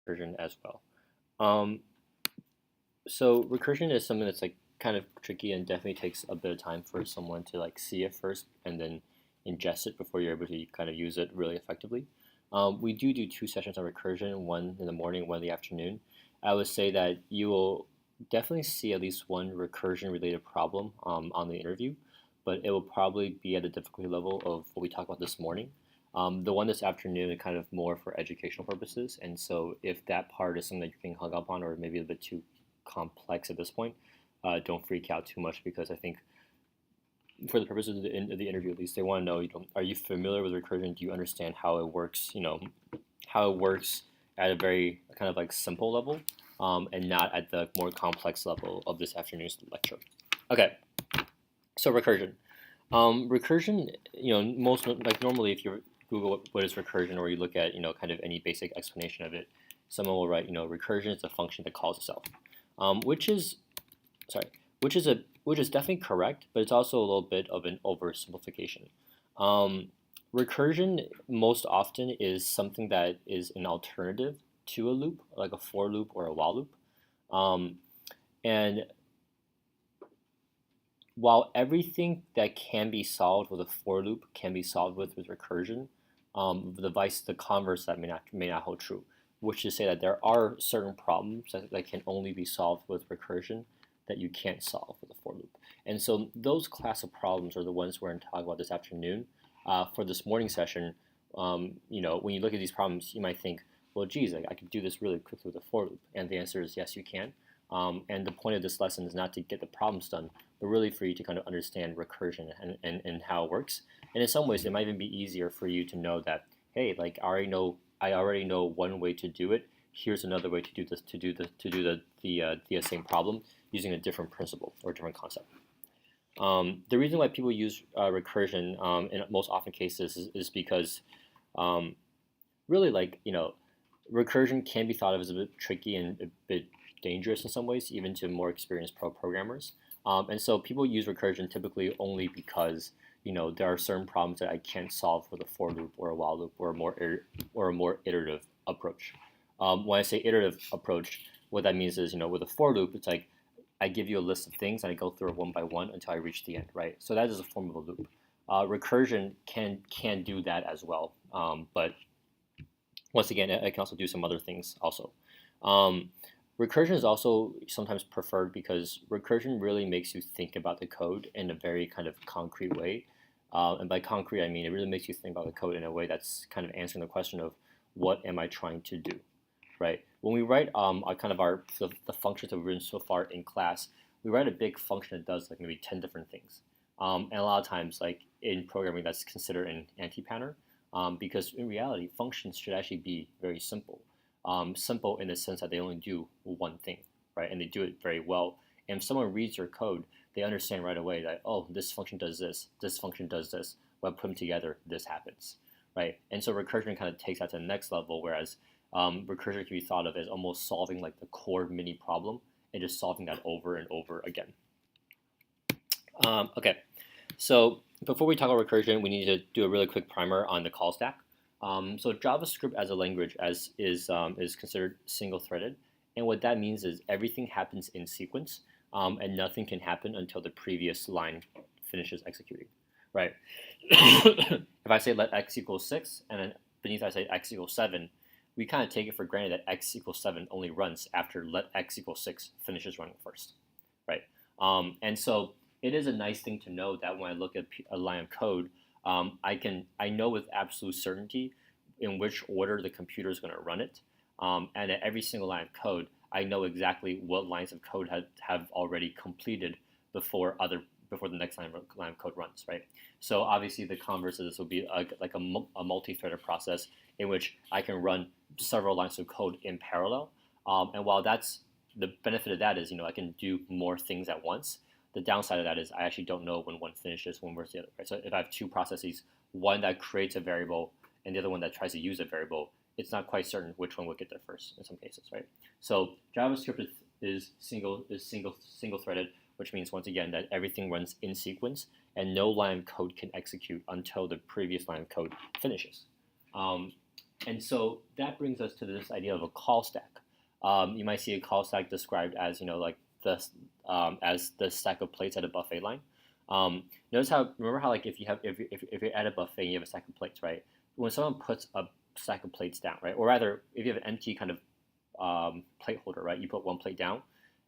recursion as well. Um, so recursion is something that's like kind of tricky and definitely takes a bit of time for someone to like see it first and then ingest it before you're able to kind of use it really effectively. We do two sessions on recursion, one in the morning, one in the afternoon. I would say that you will definitely see at least one recursion related problem on the interview, but it will probably be at the difficulty level of what we talked about this morning. The one this afternoon is kind of more for educational purposes, and so if that part is something that you're getting hung up on or maybe a bit too complex at this point, don't freak out too much because I think for the purposes of the interview at least, they want to know, are you familiar with recursion? Do you understand how it works? How it works at a very kind of like simple level, and not at the more complex level of this afternoon's lecture. Okay, so recursion. Recursion, most like normally if you Google what is recursion or you look at kind of any basic explanation of it, someone will write recursion is a function that calls itself, which is sorry, which is definitely correct, but it's also a little bit of an oversimplification. Um, Recursion most often is something that is an alternative to a loop, like a for loop or a while loop. Um, and while everything that can be solved with a for loop can be solved with recursion, the converse that may not hold true, which is to say that there are certain problems that can only be solved with recursion that you can't solve with a for loop. And so those class of problems are the ones we're going to talk about this afternoon. For this morning session, when you look at these problems, you might think, well, geez, I could do this really quickly with a for loop. And the answer is yes, you can. And the point of this lesson is not to get the problems done, but really for you to kind of understand recursion and how it works. And in some ways, it might even be easier for you to know that, hey, like I already know one way to do it. Here's another way to do this the same problem using a different principle or different concept. The reason why people use recursion in most often cases is because um, really recursion can be thought of as a bit tricky and a bit dangerous in some ways, even to more experienced programmers. And so people use recursion typically only because there are certain problems that I can't solve with a for loop or a while loop or a more iterative approach. When I say iterative approach, what that means is with a for loop, it's like I give you a list of things and I go through it one by one until I reach the end, right? So that is a form of a loop. Recursion can do that as well, but once again, it can also do some other things also. Um, Recursion is also sometimes preferred because recursion really makes you think about the code in a very kind of concrete way. And by concrete, I mean it really makes you think about the code in a way that's kind of answering the question of what am I trying to do, right? When we write the functions that we've written so far in class, we write a big function that does like maybe 10 different things. And a lot of times, like in programming, that's considered an anti-pattern because in reality, functions should actually be very simple. Simple in the sense that they only do one thing, right? And they do it very well. And if someone reads your code, they understand right away that, oh, this function does this function does this. When I put them together, this happens, right? And so recursion kind of takes that to the next level, whereas recursion can be thought of as almost solving like the core mini problem and just solving that over and over again. Okay, so before we talk about recursion, we need to do a really quick primer on the call stack. So JavaScript as a language is considered single-threaded, and what that means is everything happens in sequence, and nothing can happen until the previous line finishes executing, right? If I say let x equal 6, and then beneath I say x equals 7, we kind of take it for granted that x equals 7 only runs after let x equals 6 finishes running first, right? And so it is a nice thing to know that when I look at a line of code, I know with absolute certainty in which order the computer is going to run it, and at every single line of code, I know exactly what lines of code have already completed before the next line of code runs, right? So obviously the converse of this will be a multi-threaded process in which I can run several lines of code in parallel, and while that's the benefit of that is I can do more things at once. The downside of that is I actually don't know when one finishes, when where's the other. Right? So if I have two processes, one that creates a variable and the other one that tries to use a variable, it's not quite certain which one will get there first in some cases, right? So JavaScript is single threaded, which means once again that everything runs in sequence and no line of code can execute until the previous line of code finishes. And so that brings us to this idea of a call stack. You might see a call stack described as like as the stack of plates at a buffet line. Notice how remember how like if you're at a buffet and you have a stack of plates, right? When someone puts a stack of plates down, right, or rather if you have an empty kind of plate holder, right, you put one plate down.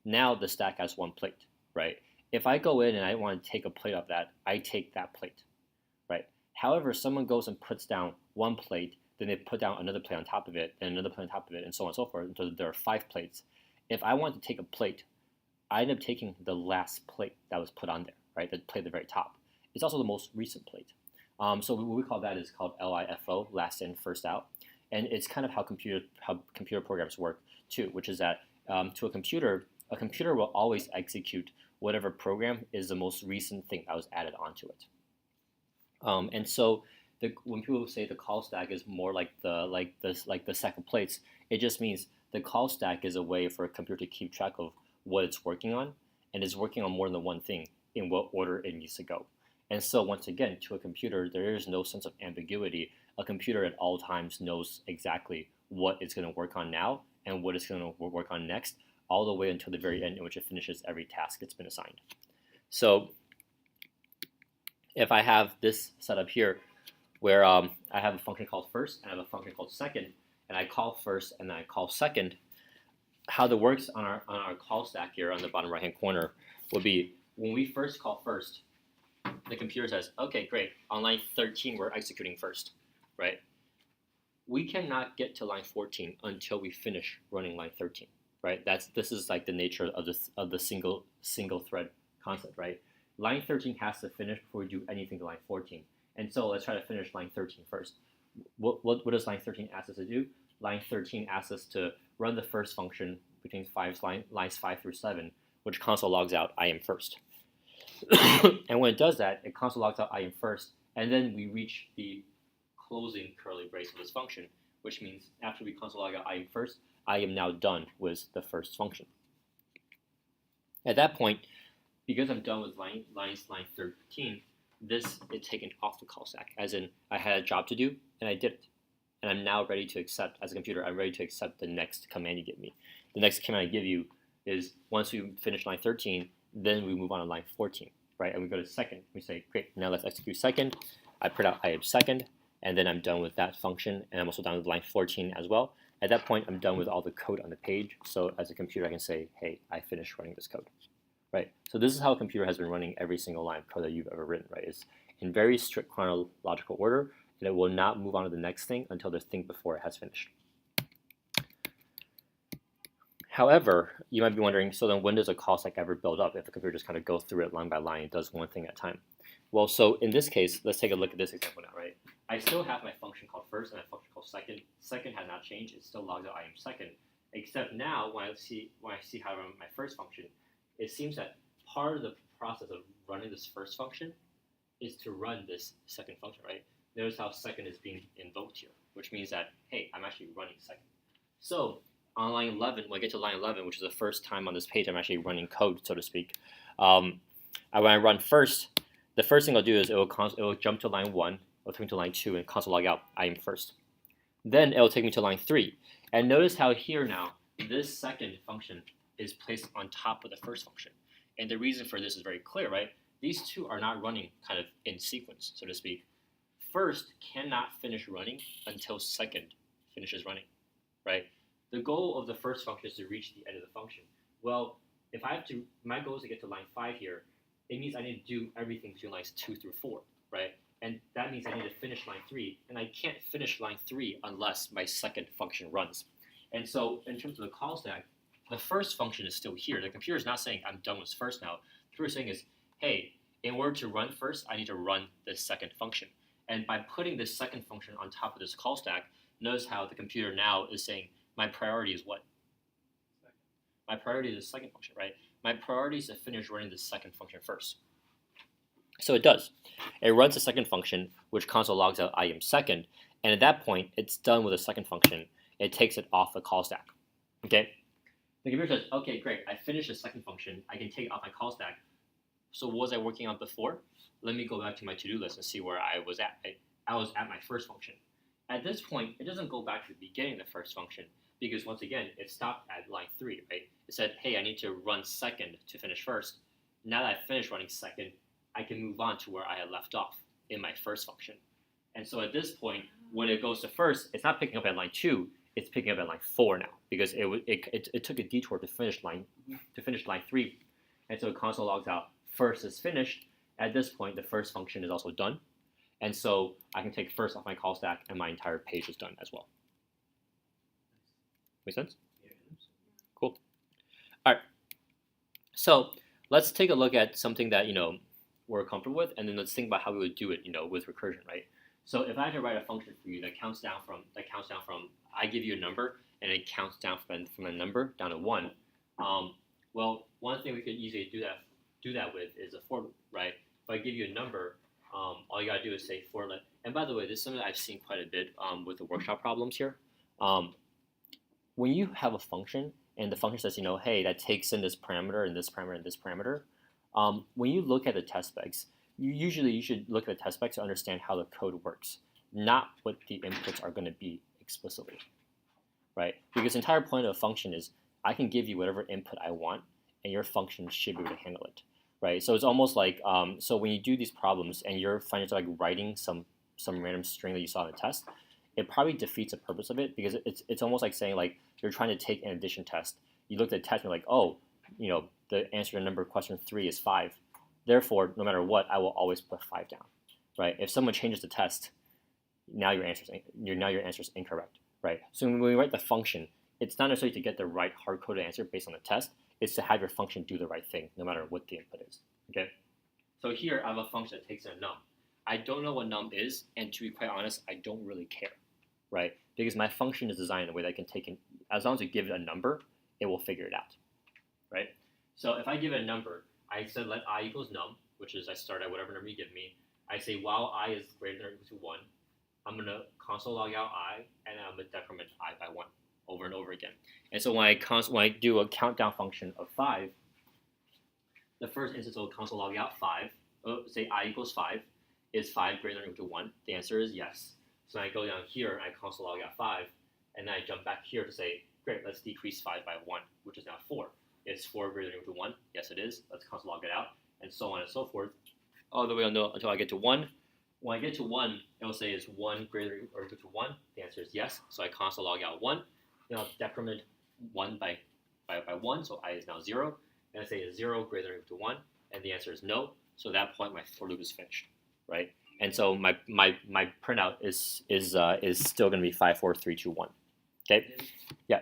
Now the stack has one plate, right? If I go in and I want to take a plate of that, I take that plate, right? However, someone goes and puts down one plate, then they put down another plate on top of it, and another plate on top of it, and so on and so forth, until there are 5 plates. If I want to take a plate, I end up taking the last plate that was put on there, right? The plate at the very top. It's also the most recent plate. So what we call that is called LIFO, last in, first out. And it's kind of how computer programs work too, which is that to a computer will always execute whatever program is the most recent thing that was added onto it. And so when people say the call stack is more like the stack of plates, it just means the call stack is a way for a computer to keep track of what it's working on, and it's working on more than one thing in what order it needs to go. And so once again, to a computer, there is no sense of ambiguity. A computer at all times knows exactly what it's going to work on now and what it's going to work on next, all the way until the very end in which it finishes every task it's been assigned. So if I have this setup here, where I have a function called first and I have a function called second, and I call first and then I call second, how that works on our call stack here on the bottom right hand corner would be when we first call first, the computer says, okay, great, on line 13 we're executing first, right? We cannot get to line 14 until we finish running line 13, right? This is like the nature of the single thread concept, right? Line 13 has to finish before we do anything to line 14. And so let's try to finish line 13 first. What does line 13 ask us to do? Line 13 asks us to run the first function between lines 5 through 7, which console logs out I am first. And when it does that, it console logs out I am first, and then we reach the closing curly brace of this function, which means after we console log out I am first, I am now done with the first function. At that point, because I'm done with line 13, this is taken off the call stack, as in I had a job to do and I did it. And I'm now ready to accept, as a computer, I'm ready to accept the next command you give me. The next command I give you is once we finish line 13, then we move on to line 14, right? And we go to second. We say, great, now let's execute second. I print out I am second, and then I'm done with that function, and I'm also done with line 14 as well. At that point, I'm done with all the code on the page. So as a computer, I can say, hey, I finished running this code. Right, so this is how a computer has been running every single line of code that you've ever written, right? It's in very strict chronological order, and it will not move on to the next thing until the thing before it has finished. However, you might be wondering, so then when does a call stack ever build up if the computer just kind of goes through it line by line and does one thing at a time? Well, so in this case, let's take a look at this example now, right? I still have my function called first and my function called second. Second has not changed, it still logs out I am second, except now when I see how to run my first function, it seems that part of the process of running this first function is to run this second function, right? Notice how second is being invoked here, which means that, hey, I'm actually running second. So on line 11, when I get to line 11, which is the first time on this page I'm actually running code, so to speak, when I run first, the first thing I'll do is it will jump to line 1, it'll take me to line 2, and console log out, I am first. Then it will take me to line 3. And notice how here now, this second function is placed on top of the first function. And the reason for this is very clear, right? These two are not running kind of in sequence, so to speak. First cannot finish running until second finishes running, right? The goal of the first function is to reach the end of the function. Well, if I have to, my goal is to get to line 5 here, it means I need to do everything between lines 2 through 4, right? And that means I need to finish line 3, and I can't finish line 3 unless my second function runs. And so in terms of the call stack, the first function is still here. The computer is not saying I'm done with first now. The computer is saying is, hey, in order to run first, I need to run this second function. And by putting this second function on top of this call stack, notice how the computer now is saying my priority is what? My priority is the second function, right? My priority is to finish running the second function first. So it does. It runs the second function, which console logs out I am second, and at that point, it's done with the second function. It takes it off the call stack. Okay? The computer says, okay, great, I finished the second function. I can take it off my call stack. So what was I working on before? Let me go back to my to-do list and see where I was at. I was at my first function. At this point, it doesn't go back to the beginning of the first function because once again, it stopped at line 3, right? It said, hey, I need to run second to finish first. Now that I finished running second, I can move on to where I had left off in my first function. And so at this point, when it goes to first, it's not picking up at line 2, it's picking up at line 4 now because it took a detour to finish line 3. And so console logs out first is finished. At this point, the first function is also done. And so I can take first off my call stack and my entire page is done as well. Make sense? Cool. All right. So let's take a look at something that we're comfortable with, and then let's think about how we would do it with recursion, right? So if I had to write a function for you that counts down from I give you a number and it counts down from a number down to 1. Well, one thing we could easily do that with is a for loop, right? If I give you a number, all you gotta do is say for let. And by the way, this is something that I've seen quite a bit with the workshop problems here. When you have a function and the function says, hey, that takes in this parameter and this parameter and this parameter, when you look at the test specs, you should look at the test specs to understand how the code works, not what the inputs are going to be explicitly, right? Because the entire point of a function is I can give you whatever input I want, and your function should be able to handle it, right? So it's almost like so when you do these problems and you're finding yourself like writing some random string that you saw in the test, it probably defeats the purpose of it because it's almost like saying like you're trying to take an addition test. You look at the test and you're like, oh, the answer to number question 3 is 5. Therefore, no matter what, I will always put 5 down, right? If someone changes the test, now your answer is incorrect, right? So when we write the function, it's not necessarily to get the right hard-coded answer based on the test. It's to have your function do the right thing, no matter what the input is. Okay. So here I have a function that takes in a num. I don't know what num is, and to be quite honest, I don't really care, right? Because my function is designed in a way that I can take in, as long as you give it a number, it will figure it out, right? So if I give it a number, I said let I equals num, which is I start at whatever number you give me. I say while I is greater than or equal to 1, I'm going to console log out I, and I'm going to decrement I by 1 over and over again. And so when I do a countdown function of 5, the first instance will console log out 5, say I equals 5. Is 5 greater than or equal to 1? The answer is yes. So I go down here and I console log out 5, and then I jump back here to say, great, let's decrease 5 by 1, which is now 4. Is 4 greater than or equal to 1? Yes, it is. Let's console log it out, and so on and so forth, all the way until I get to 1. When I get to 1, it will say, is 1 greater than or equal to 1? The answer is yes. So I console log out 1. Then I'll decrement 1 by 1, so I is now 0. And I say, is 0 greater than or equal to 1? And the answer is no. So at that point, my for loop is finished, right? And so my printout is still going to be 5, 4, 3, 2, 1. Okay? Yeah.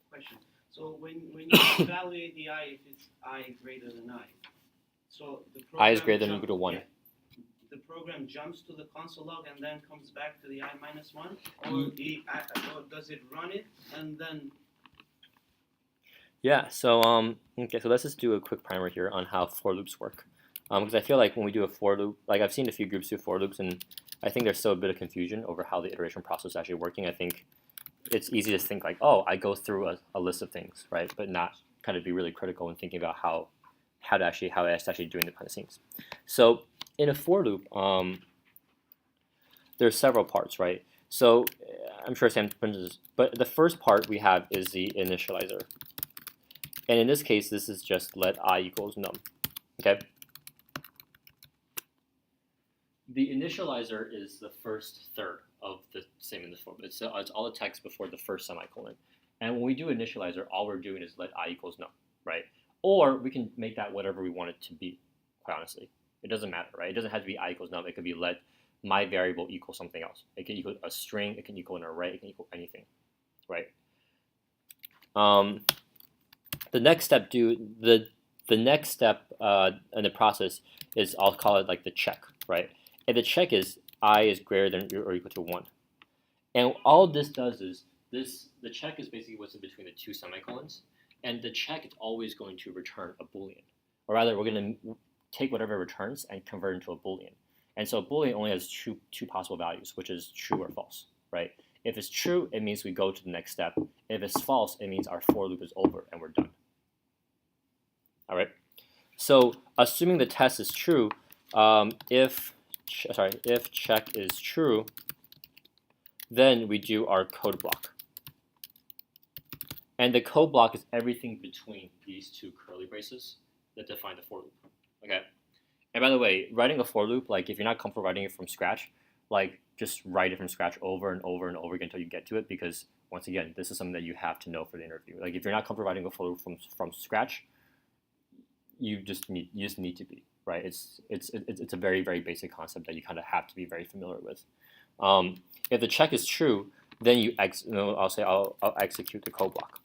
Question. So when you evaluate the I, if it's I greater than I, so the program I is greater than or equal to 1. Yeah, the program jumps to the console log and then comes back to the I minus 1, or does it run it and then? Yeah. So okay. So let's just do a quick primer here on how for loops work. Because I feel like when we do a for loop, like I've seen a few groups do for loops, and I think there's still a bit of confusion over how the iteration process is actually working. I think it's easy to think like, oh, I go through a list of things, right? But not kind of be really critical in thinking about how it's actually doing the behind the scenes. So in a for loop, there's several parts, right? So I'm sure Sam printed this, but the first part we have is the initializer, and in this case, this is just let I equals num. Okay. The initializer is the first third of the statement in this form. It's all the text before the first semicolon. And when we do initializer, all we're doing is let I equals num, right? Or we can make that whatever we want it to be, quite honestly. It doesn't matter, right? It doesn't have to be I equals num. It could be let my variable equal something else. It can equal a string. It can equal an array. It can equal anything, right? The next step the next step in the process is, I'll call it like the check, right? And the check is I is greater than or equal to 1. And all this does is the check is basically what's in between the two semicolons, and the check is always going to return a Boolean, or rather we're going to take whatever it returns and convert it into a Boolean. And so a Boolean only has two possible values, which is true or false, right? If it's true, it means we go to the next step. If it's false, it means our for loop is over and we're done. All right. So assuming the test is true, if check is true, then we do our code block. And the code block is everything between these two curly braces that define the for loop. Okay. And by the way, writing a for loop, like if you're not comfortable writing it from scratch, like just write it from scratch over and over and over again until you get to it, because once again, this is something that you have to know for the interview. Like if you're not comfortable writing a for loop from scratch, you just need to be, right? It's a very, very basic concept that you kind of have to be very familiar with. If the check is true, then I'll execute the code block.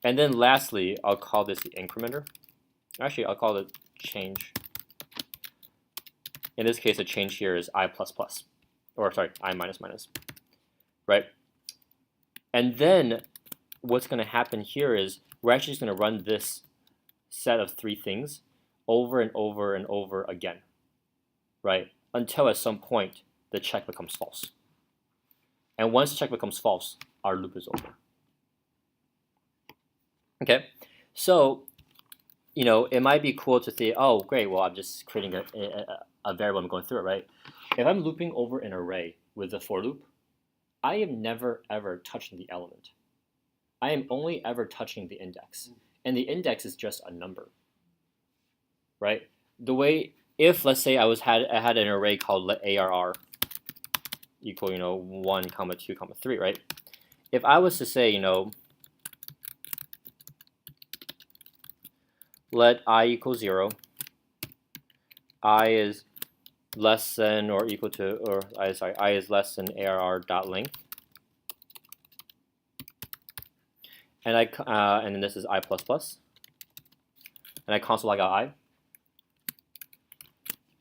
And then lastly, I'll call this the incrementer. Actually, I'll call it change. In this case, the change here is I++, or sorry, I minus minus, right? And then what's going to happen here is we're actually just going to run this set of three things over and over and over again, right? Until at some point the check becomes false. And once the check becomes false, our loop is over. Okay, so it might be cool to say, oh, great, well, I'm just creating a variable, I'm going through it, right? If I'm looping over an array with a for loop, I am never, ever touching the element. I am only ever touching the index. And the index is just a number, right? The way, if, let's say, I had an array called ARR equal, 1, 2, 3, right? If I was to say, let I equal 0, I is less than or equal to, I is less than ARR dot length, and and then this is I++, and I console log out I.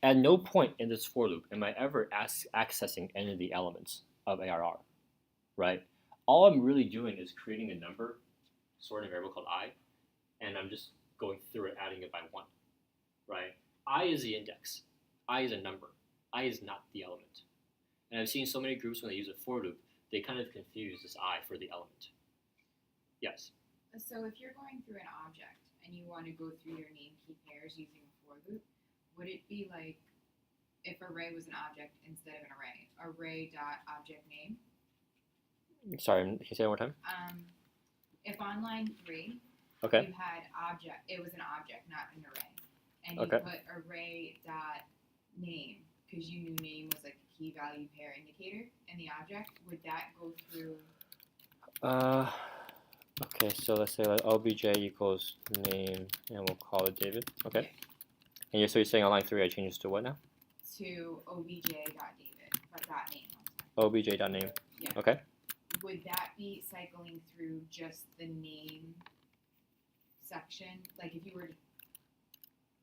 At no point in this for loop am I ever accessing any of the elements of ARR, right? All I'm really doing is creating a number, stored in a variable called I, and I'm just going through it, adding it by 1, right? I is the index. I is a number. I is not the element. And I've seen so many groups when they use a for loop, they kind of confuse this I for the element. Yes? So if you're going through an object and you want to go through your name key pairs using a for loop, would it be like if array was an object instead of an array dot object name? Sorry, can you say it one more time? If on line 3, okay, you had object, it was an object, not an array, and you okay, put array dot name because you knew name was like a key value pair indicator in the object, would that go through? Okay, so let's say like obj equals name, and we'll call it David. Okay. Yeah. And so you're saying on line 3, I change this to what now? To obj.david, but dot name. Obj.name. Yeah. Okay. Would that be cycling through just the name section? Like if you were to,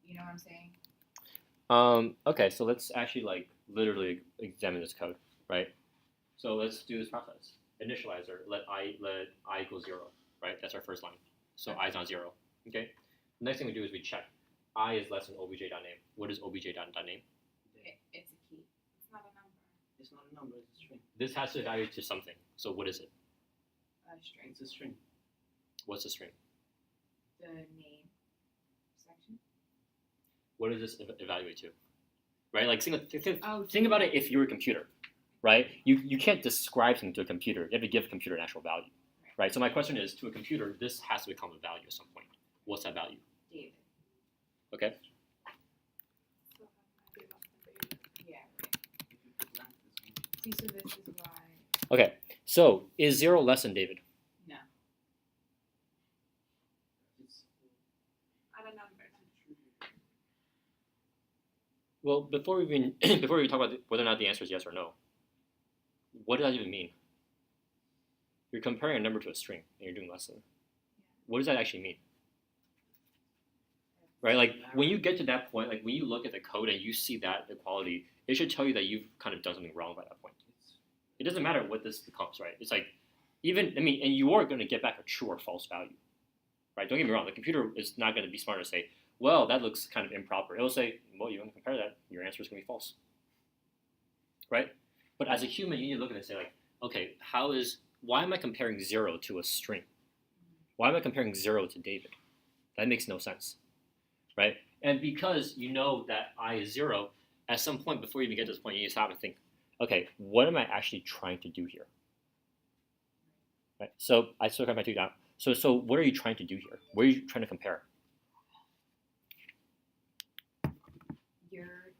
you know what I'm saying? Okay, so let's actually like literally examine this code, right? So let's do this process. Initializer, let I equal 0, right? That's our first line. So I is not 0. Okay. The next thing we do is we check. I is less than obj.name. What is obj.name? It's a key. It's not a number. It's not a number, it's a string. This has to evaluate to something. So what is it? A string. It's a string. What's the string? The name section. What does this evaluate to? Right? Like think Oh, about it if you're a computer, right? You can't describe something to a computer. You have to give a computer an actual value, right? So my question is, to a computer, this has to become a value at some point. What's that value? David. Okay. Yeah. See, so this is why. Okay. So is 0 less than David? No. It's Add a number. Well, before we talk about whether or not the answer is yes or no, what does that even mean? You're comparing a number to a string, and you're doing less than. What does that actually mean? Right, like when you get to that point, like when you look at the code and you see that equality, it should tell you that you've kind of done something wrong by that point. It doesn't matter what this becomes, right? It's like, and you are going to get back a true or false value, right? Don't get me wrong, the computer is not going to be smart to say, well, that looks kind of improper. It'll say, well, you want to compare that, your answer is going to be false, right? But as a human, you need to look at it and say, like, okay, why am I comparing 0 to a string? Why am I comparing 0 to David? That makes no sense. Right? And because you know that I is 0, at some point before you even get to this point, you stop and think, okay, what am I actually trying to do here? Right. So I still come back to that. So what are you trying to do here? What are you trying to compare? You're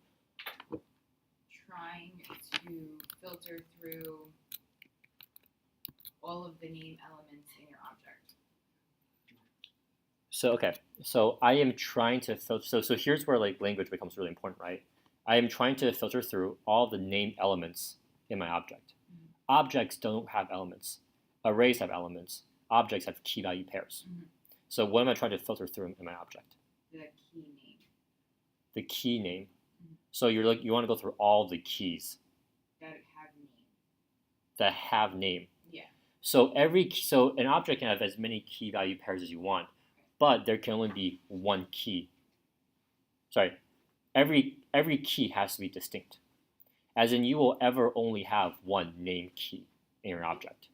trying to filter through all of the name elements in your object. So okay, so I am trying to filter. So here's where like language becomes really important, right? I am trying to filter through all the name elements in my object. Objects don't have elements. Arrays have elements. Objects have key value pairs. So what am I trying to filter through in my object? The key name. The key name. So you want to go through all the keys That have name. that have name. Yeah. So an object can have as many key value pairs as you want, but there can only be one key. Sorry, every key has to be distinct. As in, you will ever only have one name key in your object.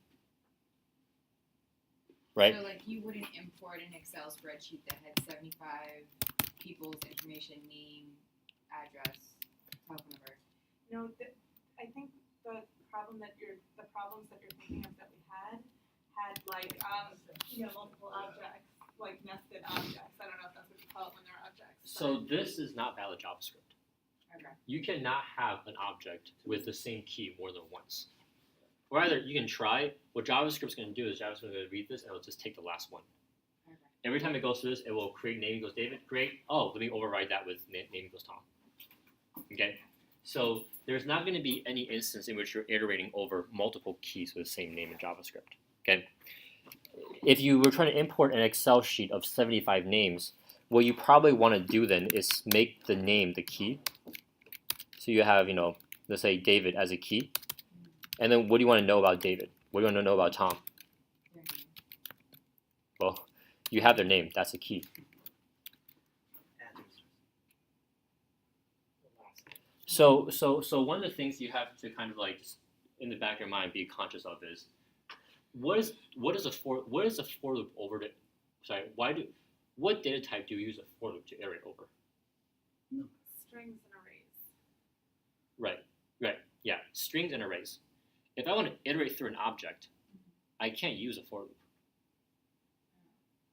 Right? So like you wouldn't import an Excel spreadsheet that had 75 people's information, name, address, telephone number. No, I think the problems that you're thinking of that we had like multiple objects, like nested objects. I don't know if that's what you call it when they're objects. So this is not valid JavaScript. Okay. You cannot have an object with the same key more than once. Or either you can try. What JavaScript's going to do is JavaScript's going to read this and it'll just take the last one. Okay. Every time it goes through this, it will create name equals David. Great. Oh, let me override that with name equals Tom. Okay. So there's not going to be any instance in which you're iterating over multiple keys with the same name in JavaScript. Okay. If you were trying to import an Excel sheet of 75 names, what you probably want to do then is make the name the key. So you have, let's say David as a key. And then what do you want to know about David? What do you want to know about Tom? Well, you have their name. That's the key. So one of the things you have to kind of like in the back of your mind be conscious of is what is a for loop over to? Sorry, what data type do you use a for loop to iterate over? Strings and arrays. Right. Yeah, strings and arrays. If I want to iterate through an object, I can't use a for loop.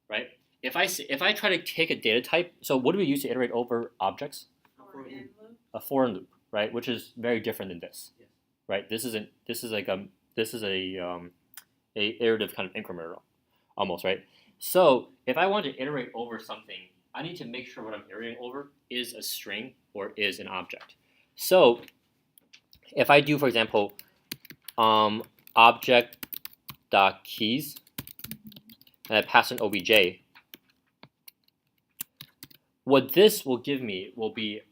Right? If I try to take a data type, so what do we use to iterate over objects? A for loop, right? Which is very different than this. Yes. Right? This is a iterative kind of incrementer almost, right? So if I want to iterate over something, I need to make sure what I'm iterating over is a string or is an object. So if I do, for example, object.keys, and I pass an obj, what this will give me will be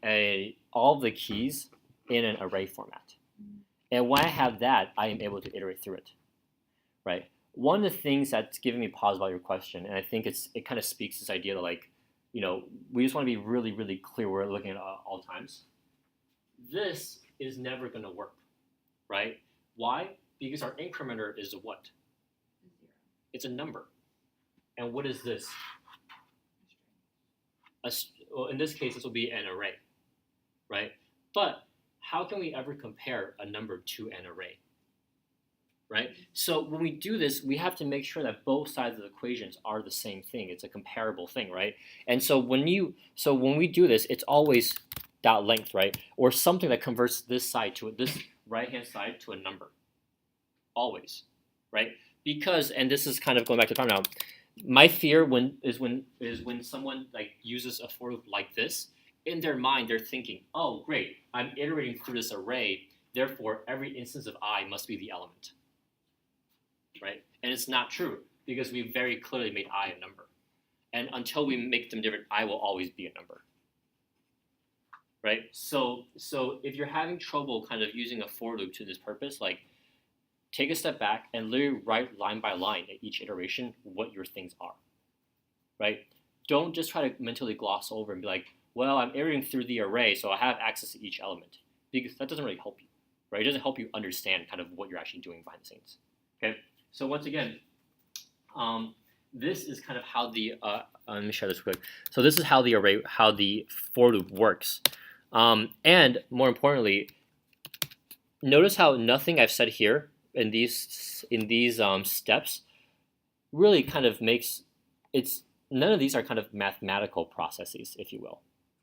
all the keys in an array format. And when I have that, I am able to iterate through it. Right? One of the things that's giving me pause about your question, and I think it kind of speaks this idea that we just want to be really, really clear we're looking at all times. This is never going to work, right? Why? Because our incrementer is a what? It's a number. And what is this? Well, in this case, this will be an array, right? But how can we ever compare a number to an array? Right? So when we do this, we have to make sure that both sides of the equations are the same thing. It's a comparable thing, right? And so when we do this, it's always dot length, right? Or something that converts this right-hand side to a number. Always, right? Because, and this is kind of going back to the time now, my fear is when someone like uses a for loop like this, in their mind they're thinking, oh great, I'm iterating through this array, therefore every instance of I must be the element. Right? And it's not true because we very clearly made I a number. And until we make them different, I will always be a number. Right? So if you're having trouble kind of using a for loop to this purpose, like take a step back and literally write line by line at each iteration what your things are. Right? Don't just try to mentally gloss over and be like, well, I'm iterating through the array, so I have access to each element. Because that doesn't really help you. Right? It doesn't help you understand kind of what you're actually doing behind the scenes. Okay? So once again, this is kind of how the let me share this quick. So this is how the for loop works, and more importantly, notice how nothing I've said here in these steps really kind of makes it's none of these are kind of mathematical processes, if you will,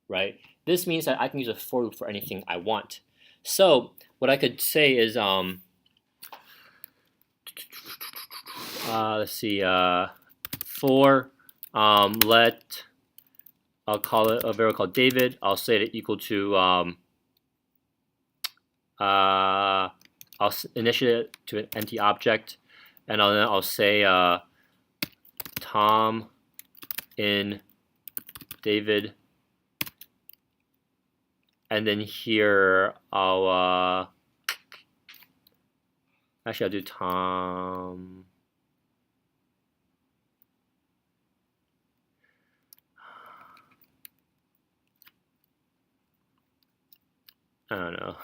right? This means that I can use a for loop for anything I want. So what I could say is let's see, for let I'll call it a variable called David. I'll set it equal to I'll initiate it to an empty object, and I'll say Tom in David, and then here I'll actually I'll do Tom. I don't know.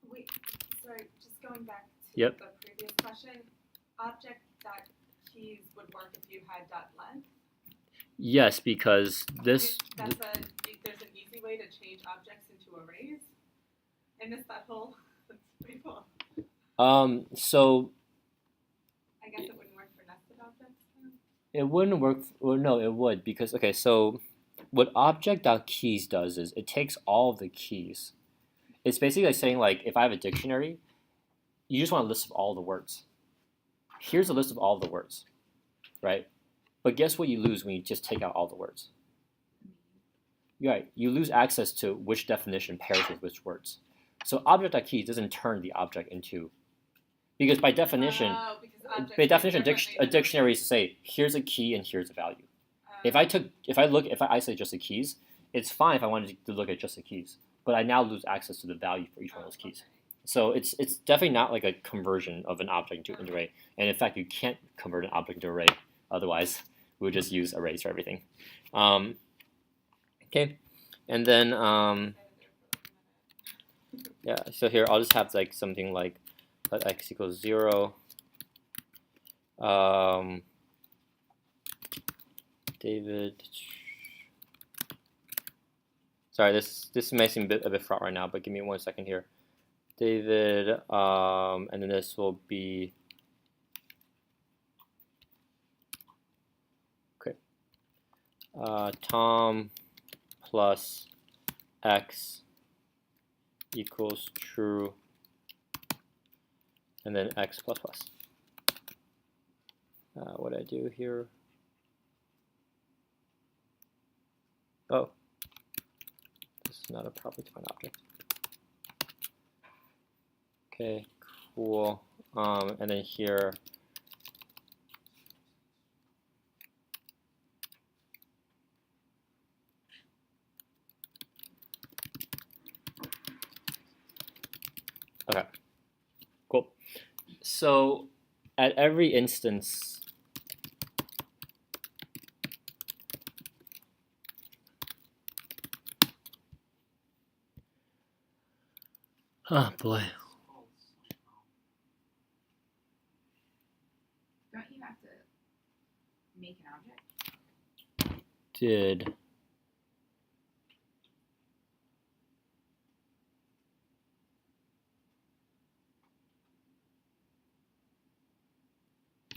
Wait, sorry, just going back to Yep. the previous question, object.keys would work if you had .length. Yes, because this. There's an easy way to change objects into arrays. I missed that whole. That's pretty cool. So I guess it wouldn't work for nested objects. it wouldn't work. Well, no, it would because okay. So what object.keys does is it takes all of the keys. It's basically like saying like if I have a dictionary, you just want a list of all the words. Here's a list of all the words, right? But guess what you lose when you just take out all the words? Right, you lose access to which definition pairs with which words. So object.keys doesn't turn the object into, because by definition, a dictionary is to say here's a key and here's a value. If I isolate just the keys, it's fine if I wanted to look at just the keys, but I now lose access to the value for each one of those keys. So it's definitely not like a conversion of an object into an array, and in fact you can't convert an object into an array. Otherwise, we would just use arrays for everything. Okay, and then yeah. So here I'll just have like something like let x equals 0. David. Sorry, this may seem a bit fraught right now, but give me 1 second here. David, and then this will be okay. Tom plus x equals true, and then x plus plus. What I do here? Oh, this is not a properly defined object. Okay, cool. And then here, okay, cool. So at every instance, oh boy. Don't you have to make an object? Did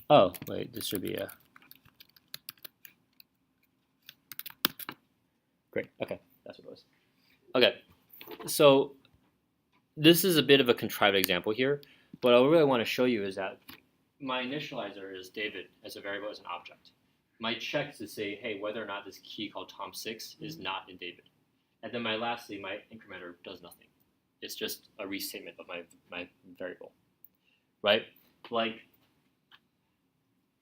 oh wait, this should be a great. Okay, that's what it was. Okay, so this is a bit of a contrived example here. What I really want to show you is that my initializer is David as a variable as an object. My check to say, hey, whether or not this key called Tom6 is not in David. And then lastly, my incrementer does nothing. It's just a restatement of my variable, right? Like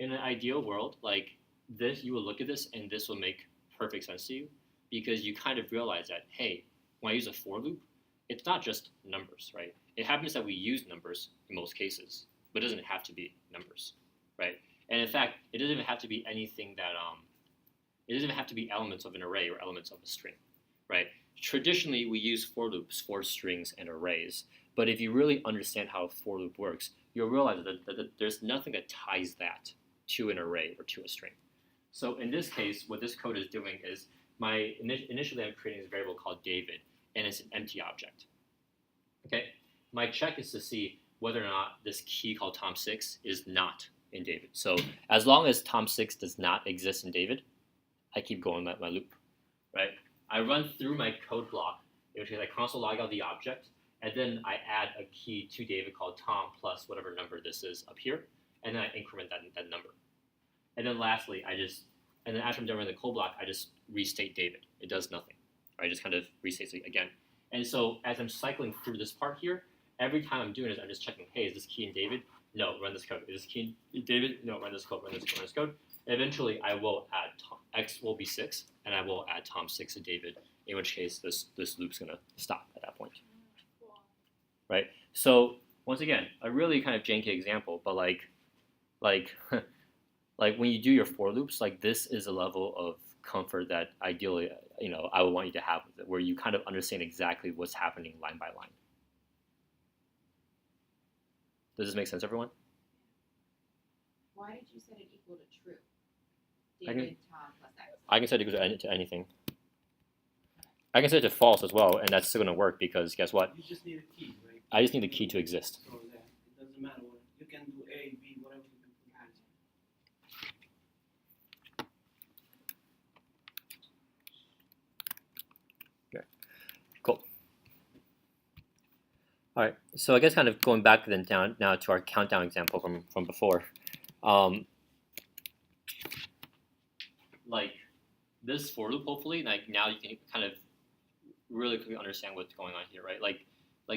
in an ideal world, like this, you will look at this and this will make perfect sense to you because you kind of realize that, hey, when I use a for loop, it's not just numbers, right? It happens that we use numbers in most cases, but it doesn't have to be numbers, right? And in fact, it doesn't even have to be anything that it doesn't even have to be elements of an array or elements of a string, right? Traditionally, we use for loops for strings and arrays, but if you really understand how a for loop works, you'll realize that there's nothing that ties that to an array or to a string. So in this case, what this code is doing is initially I'm creating this variable called David, and it's an empty object, Okay, my check is to see whether or not this key called Tom6 is not in David. So as long as Tom6 does not exist in David, I keep going my loop, right? I run through my code block, in which case I console log out the object, and then I add a key to David called Tom plus whatever number this is up here, and then I increment that number. And then lastly, and then after I'm done running the code block, I just restate David. It does nothing. Right? I just kind of restates it again. And so as I'm cycling through this part here, every time I'm doing it, I'm just checking, hey, is this key in David? No, run this code. Is this key in David? No, run this code, run this code, run this code. And eventually, I will add X will be 6, and I will add Tom6 to David, in which case this loop's going to stop at that point. Right? So once again, a really kind of janky example, but like when you do your for loops, like this is a level of comfort that ideally, I would want you to have with it, where you kind of understand exactly what's happening line by line. Does this make sense, everyone? Why did you set it equal to true? I can- David, Tom plus X. I can set it equal to anything. I can set it to false as well, and that's still going to work because guess what? You just need a key, right? I just need the key to exist. So that it doesn't matter what you can do A, B, whatever you can put. Cool. All right, so I guess kind of going back then down now to our countdown example from before. Like this for loop, hopefully, like now you can kind of really quickly understand what's going on here, right? Like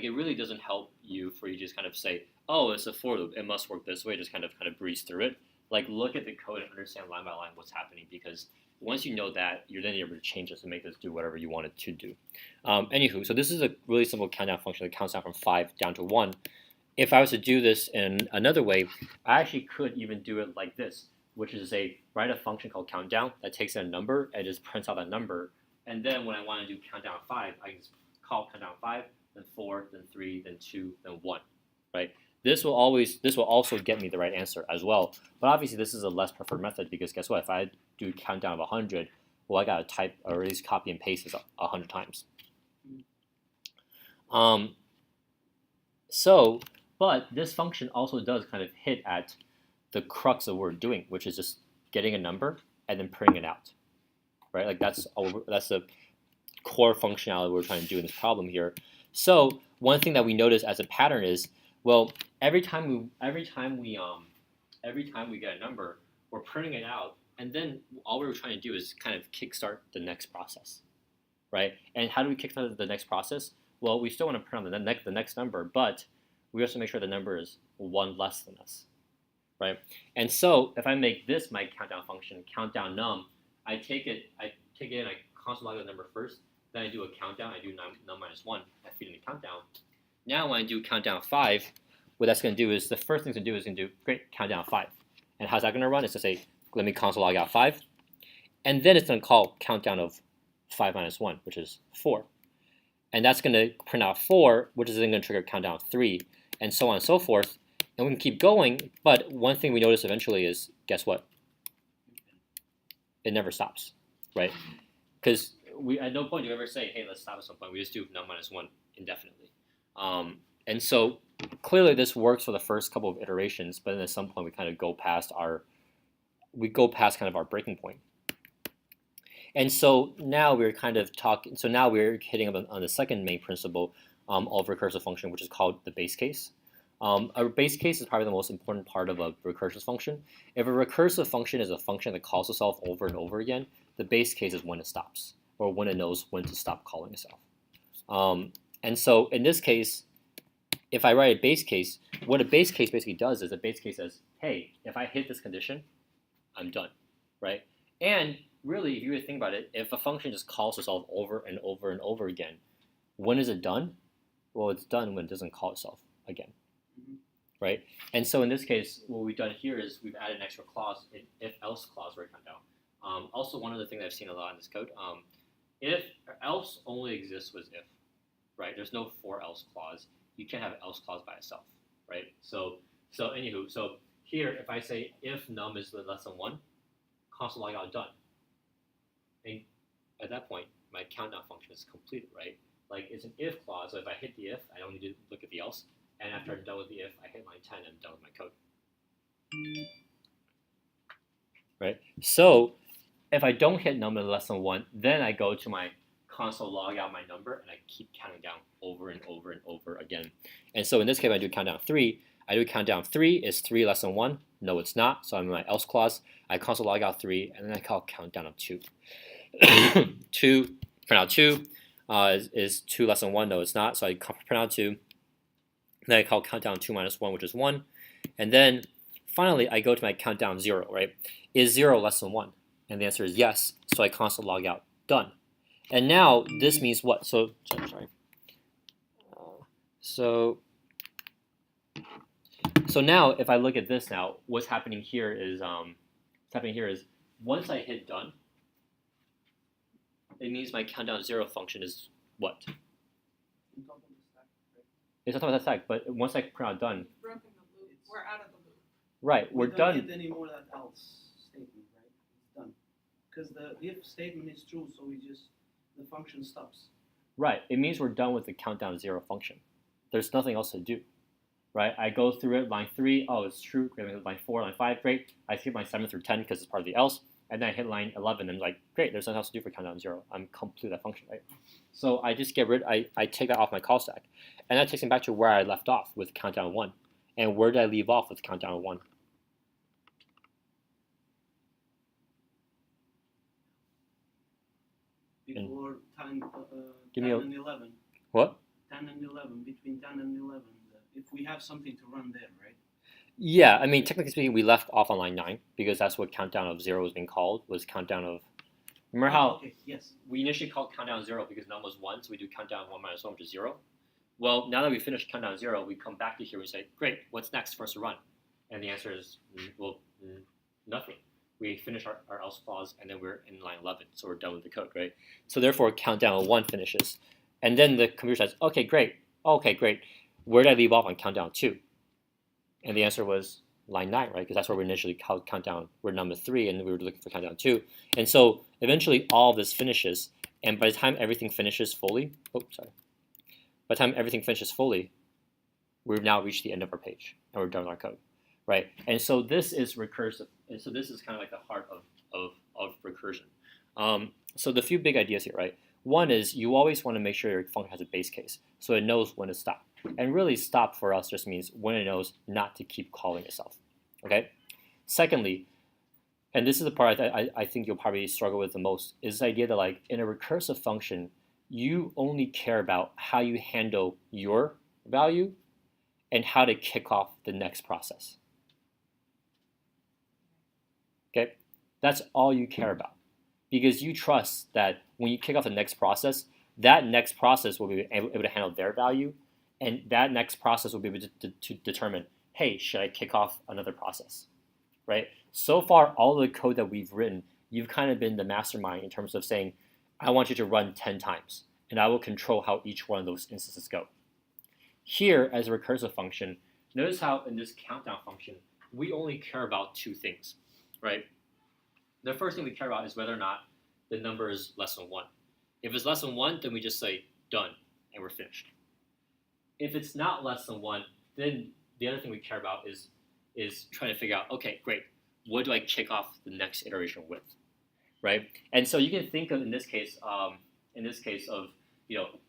it really doesn't help you for you to just kind of say, oh, it's a for loop, it must work this way, just kind of breeze through it. Like look at the code and understand line by line what's happening, because once you know that, you're then able to change this and make this do whatever you want it to do. Anywho, so this is a really simple countdown function that counts down from 5 down to 1. If I was to do this in another way, I actually could even do it like this, which is to write a function called countdown that takes in a number and just prints out that number. And then when I want to do countdown 5, I can just call countdown 5, then 4, then 3, then 2, then 1, right? This will also get me the right answer as well. But obviously this is a less preferred method because guess what? If I do countdown of 100, well, I gotta type or at least copy and paste this 100 times. But this function also does kind of hit at the crux of what we're doing, which is just getting a number and then printing it out, right? Like that's the core functionality we're trying to do in this problem here. So one thing that we notice as a pattern is, well, every time we get a number, we're printing it out, and then all we're trying to do is kind of kickstart the next process, right? And how do we kickstart the next process? Well, we still want to print out the next number, but we also make sure the number is 1 less than this, right? And so if I make this my countdown function, countdown num, I take it and I console log the number first, then I do a countdown, I do num minus 1, I feed in the countdown. Now when I do countdown 5, what that's going to do is the first thing it's going to do is going to do great countdown 5. And how's that going to run? It's to say, let me console log out 5, and then it's going to call countdown of 5 minus 1, which is 4. And that's going to print out 4, which is then going to trigger countdown 3, and so on and so forth. And we can keep going, but one thing we notice eventually is, guess what? It never stops, right? Because at no point do we ever say, hey, let's stop at some point. We just do num minus 1 indefinitely. And so clearly this works for the first couple of iterations, but then at some point we kind of go past our breaking point. And so now we're kind of talking. So now we're hitting on the second main principle of recursive function, which is called the base case. A base case is probably the most important part of a recursive function. If a recursive function is a function that calls itself over and over again, the base case is when it stops, or when it knows when to stop calling itself. And so in this case, if I write a base case, what a base case basically does is a base case says, hey, if I hit this condition, I'm done, right? And really, if you really think about it, if a function just calls itself over and over and over again, when is it done? Well, it's done when it doesn't call itself again, right? And so in this case, what we've done here is we've added an extra clause, an if-else clause right now. Also, one other thing that I've seen a lot in this code, if or else only exists with if, right? There's no for-else clause. You can't have an else clause by itself, right? So anywho, so here, if I say if num is less than 1, console log out done. And at that point, my countdown function is completed, right? like it's an if clause. So if I hit the if, I don't need to look at the else. And after I'm done with the if, I hit line 10, I'm done with my code. Right? So if I don't hit number less than 1, then I go to my console, log out my number, and I keep counting down over and over and over again. And so in this case, I do countdown 3. I do countdown 3. Is 3 less than 1? No, it's not. So I'm in my else clause. I console log out 3, and then I call countdown of 2. 2, print out 2. Is 2 less than 1? No, it's not. So I print out 2. Then I call countdown 2 minus 1, which is 1. And then finally, I go to my countdown 0, right? Is 0 less than 1? And the answer is yes. So I console log out. Done. And now this means what? So now if I look at this now, what's happening here is once I hit done, it means my countdown 0 function is what? It's on top of the stack, but once I print out done, Broken the loop. We're out of the loop. right, we're done. We don't need any more of that else statement, right? It's done. Because the if statement is true, so the function stops. Right, it means we're done with the countdown 0 function. There's nothing else to do, right? I go through it, line 3, oh, it's true. Great, line 4, line 5, great. I skip line 7 through 10 because it's part of the else. And then I hit line 11 and I'm like, great, there's nothing else to do for countdown 0. I'm complete that function, right? So I just get rid, I take that off my call stack. And that takes me back to where I left off with countdown 1. And where did I leave off with countdown 1? Before 10 Give me a- and 11. What? 10 and 11, between 10 and 11. If we have something to run there, right? Yeah, I mean, technically speaking, we left off on line 9 because that's what countdown of 0 was being called, was countdown of... Remember how Okay, yes. we initially called countdown 0 because num was 1, so we do countdown 1 minus 1, which is 0. Well, now that we finished countdown 0, we come back to here and we say, great, what's next for us to run? And the answer is, well, nothing. We finish our else clause, and then we're in line 11, so we're done with the code, right? So therefore, countdown 1 finishes. And then the computer says, okay, great. Where did I leave off on countdown 2? And the answer was line 9, right? Because that's where we initially called countdown. We're number 3, and we were looking for countdown 2. And so eventually, all of this finishes. And by the time everything finishes fully, by the time everything finishes fully, we've now reached the end of our page, and we're done with our code, right? And so this is recursive. And so this is kind of like the heart of recursion. So the few big ideas here, right? One is you always want to make sure your function has a base case, so it knows when to stop. And really, stop for us just means when it knows not to keep calling itself. Okay. Secondly, and this is the part I think you'll probably struggle with the most, is this idea that like in a recursive function, you only care about how you handle your value and how to kick off the next process. Okay, that's all you care about, because you trust that when you kick off the next process, that next process will be able to handle their value, and that next process will be able to determine, hey, should I kick off another process, right? So far, all the code that we've written, you've kind of been the mastermind in terms of saying, I want you to run 10 times, and I will control how each one of those instances go. Here, as a recursive function, notice how in this countdown function, we only care about 2 things, right? The first thing we care about is whether or not the number is less than 1. If it's less than 1, then we just say done, and we're finished. If it's not less than 1, then the other thing we care about is trying to figure out, okay, great, what do I kick off the next iteration with, right? And so you can think of in this case of,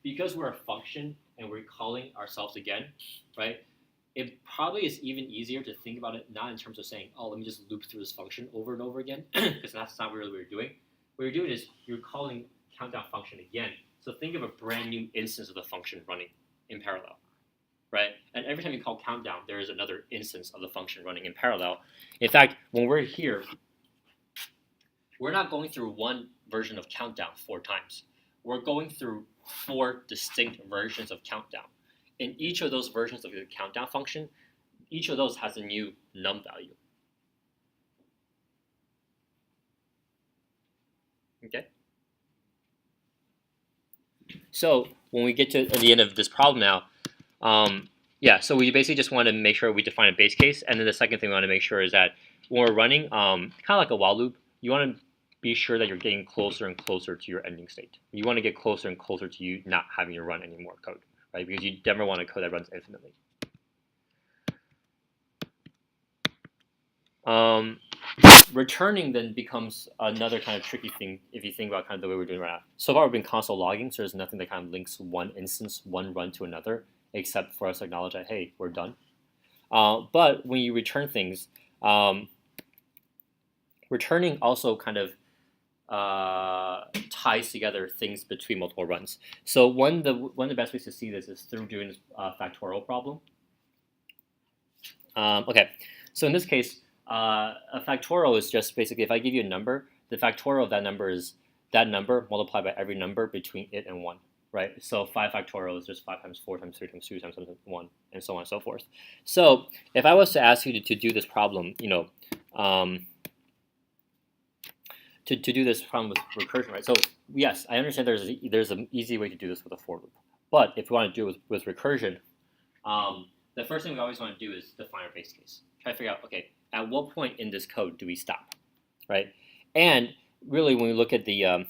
because we're a function and we're calling ourselves again, right? It probably is even easier to think about it not in terms of saying, oh, let me just loop through this function over and over again, because that's not really what you're doing. What you're doing is you're calling countdown function again. So think of a brand new instance of the function running in parallel, right? And every time you call countdown, there is another instance of the function running in parallel. In fact, when we're here, we're not going through one version of countdown 4 times. We're going through 4 distinct versions of countdown. In each of those versions of the countdown function, each of those has a new num value. Okay? So when we get to the end of this problem now, so we basically just want to make sure we define a base case, and then the second thing we want to make sure is that when we're running, kind of like a while loop, you want to be sure that you're getting closer and closer to your ending state. You want to get closer and closer to you not having to run any more code, right? Because you never want a code that runs infinitely. Returning then becomes another kind of tricky thing if you think about kind of the way we're doing right now. So far we've been console logging, so there's nothing that kind of links one instance, one run to another, except for us to acknowledge that, hey, we're done. But when you return things, returning also kind of ties together things between multiple runs. So one of the best ways to see this is through doing a factorial problem. Okay, so in this case, a factorial is just basically if I give you a number, the factorial of that number is that number multiplied by every number between it and 1, right? So 5 factorial is just 5 times 4 times 3 times 2 times 1, and so on and so forth. So if I was to ask you to do this problem, you know, to do this problem with recursion, right? So yes, I understand there's an easy way to do this with a for loop, but if we want to do it with recursion, the first thing we always want to do is define our base case. Try to figure out, okay, at what point in this code do we stop, right? And really, when we look at the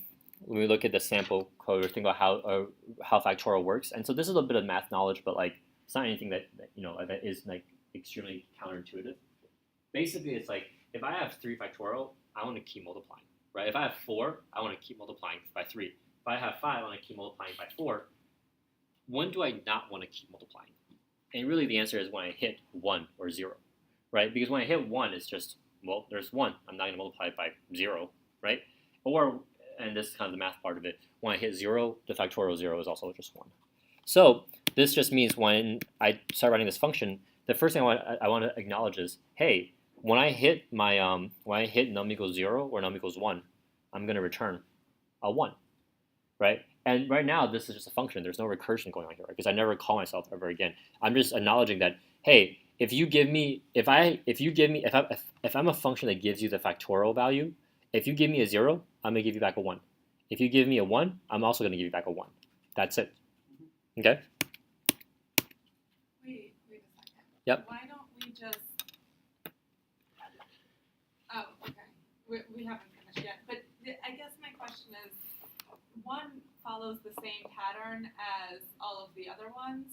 sample code, or think about how factorial works, and so this is a little bit of math knowledge, but like it's not anything that you know that is like extremely counterintuitive. Basically, it's like if I have 3 factorial, I want to keep multiplying, right? If I have 4, I want to keep multiplying by 3. If I have 5, I want to keep multiplying by 4. When do I not want to keep multiplying? And really, the answer is when I hit 1 or 0. Right? Because when I hit 1, it's just, well, there's 1. I'm not going to multiply it by 0, right? Or, and this is kind of the math part of it, when I hit 0, the factorial 0 is also just 1. So this just means when I start writing this function, the first thing I want to acknowledge is, hey, when I hit my when I hit num equals 0 or num equals 1, I'm going to return a 1, right? And right now, this is just a function. There's no recursion going on here, right? Because I never call myself ever again. I'm just acknowledging that, hey, if I'm a function that gives you the factorial value, if you give me a 0, I'm gonna give you back a 1. If you give me a 1, I'm also gonna give you back a 1. That's it. Okay. Wait a second. Yep. Why don't we just? Oh, okay. We haven't finished yet, but I guess my question is, one follows the same pattern as all of the other ones.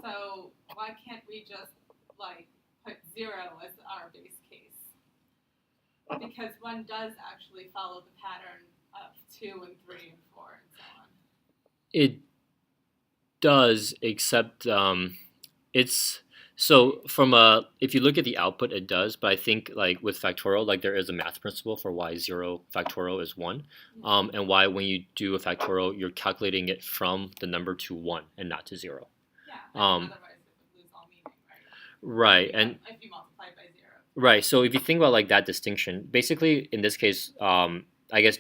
So why can't we just like put 0 as our base case? Because one does actually follow the pattern of 2 and 3 and 4 and so on. It does, except it's so from a if you look at the output, it does. But I think like with factorial, like there is a math principle for why 0 factorial is 1, and why when you do a factorial, you're calculating it from the number to 1 and not to 0. Otherwise it would lose all meaning, right? And if you multiply by 0. Right. So if you think about like that distinction, basically in this case, I guess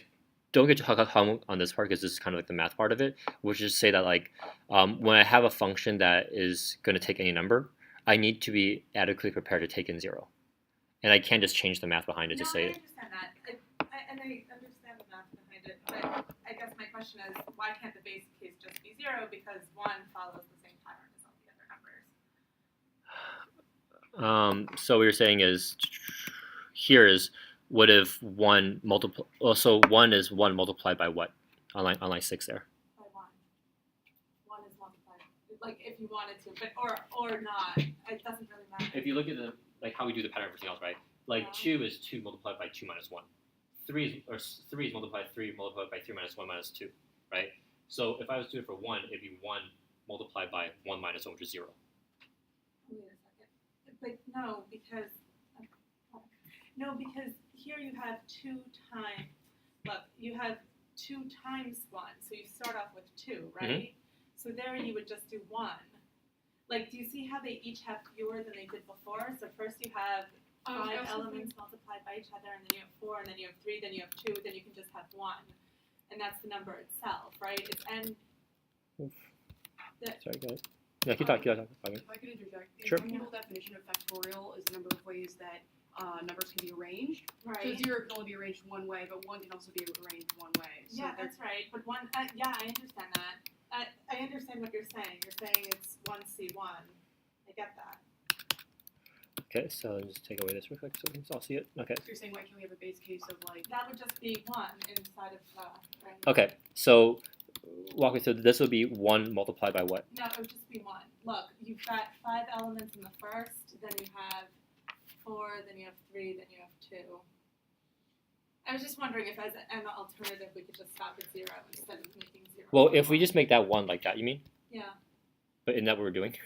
don't get too hung on this part because this is kind of like the math part of it, which is to say that like when I have a function that is going to take any number, I need to be adequately prepared to take in 0, and I can't just change the math behind it to say I understand that, and I understand the math behind it, but I guess my question is, why can't the base case just be 0 because 1 follows the same pattern as all the other numbers? So what you're saying is, here is what if 1 multiply? Well, so 1 is 1 multiplied by what? On line 6 there. By 1. 1 is multiplied, like if you wanted to, but or not. It doesn't really matter. If you look at the like how we do the pattern of everything else, right? Like 2 is 2 multiplied by 2 minus 1. 3 is multiplied 3 multiplied by 3 minus 1 minus 2, right? So if I was to do it for 1, it'd be 1 multiplied by 1 minus 1, which is 0. Wait a second. But no, because here you have 2 times. Look, you have 2 times 1, so you start off with 2, right? Mm-hmm. So there you would just do 1. Like, do you see how they each have fewer than they did before? So first you have 5 elements multiplied by each other, and then you have 4, and then you have 3, then you have 2, then you can just have 1, and that's the number itself, right? It's n. Sorry, go ahead. Yeah, keep talking. If I could interject, the Sure. technical definition of factorial is the number of ways that numbers can be arranged. Right. So 0 can only be arranged one way, but 1 can also be arranged one way. So Yeah, that's right. But one, yeah, I understand that. I understand what you're saying. You're saying it's 1C1. I get that. Okay, so just take away this real quick so we can all see it. Okay. So you're saying why can't we have a base case of like That would just be 1 inside of right? Okay, so walk me through. This would be 1 multiplied by what? No, it would just be 1. Look, you've got 5 elements in the first, then you have 4, then you have 3, then you have 2. I was just wondering if as an alternative we could just stop at 0 instead of making 0. Well, if we just make that 1 like that, you mean? Yeah. But isn't that what we're doing?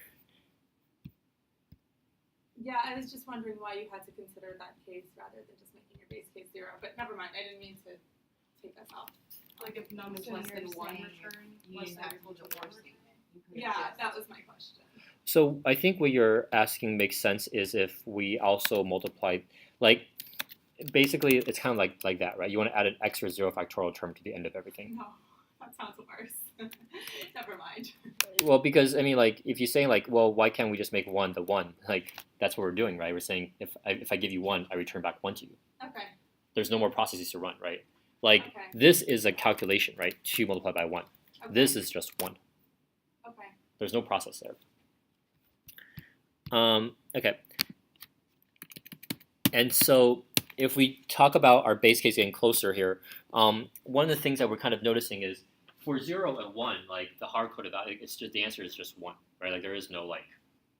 Yeah, I was just wondering why you had to consider that case rather than just making your base case 0. But never mind, I didn't mean to take us off. like if num is So less you're than 1 saying return, You less didn't than or have equal to to do the or 1? statement. You could Yeah, just- that was my question. So I think what you're asking makes sense is if we also multiply, like, basically it's kind of like that, right? You want to add an extra 0 factorial term to the end of everything. No, that sounds worse. Never mind. Well, because I mean, like, if you say like, well, why can't we just make 1 the 1? Like, that's what we're doing, right? We're saying if I give you 1, I return back 1 to you. Okay. There's no more processes to run, right? Like, Okay. this is a calculation, right? 2 multiplied by 1. Okay. This is just 1. Okay. There's no process there. Okay. And so if we talk about our base case getting closer here, one of the things that we're kind of noticing is for 0 and 1, like the hard code about it, it's just the answer is just 1, right? Like there is no like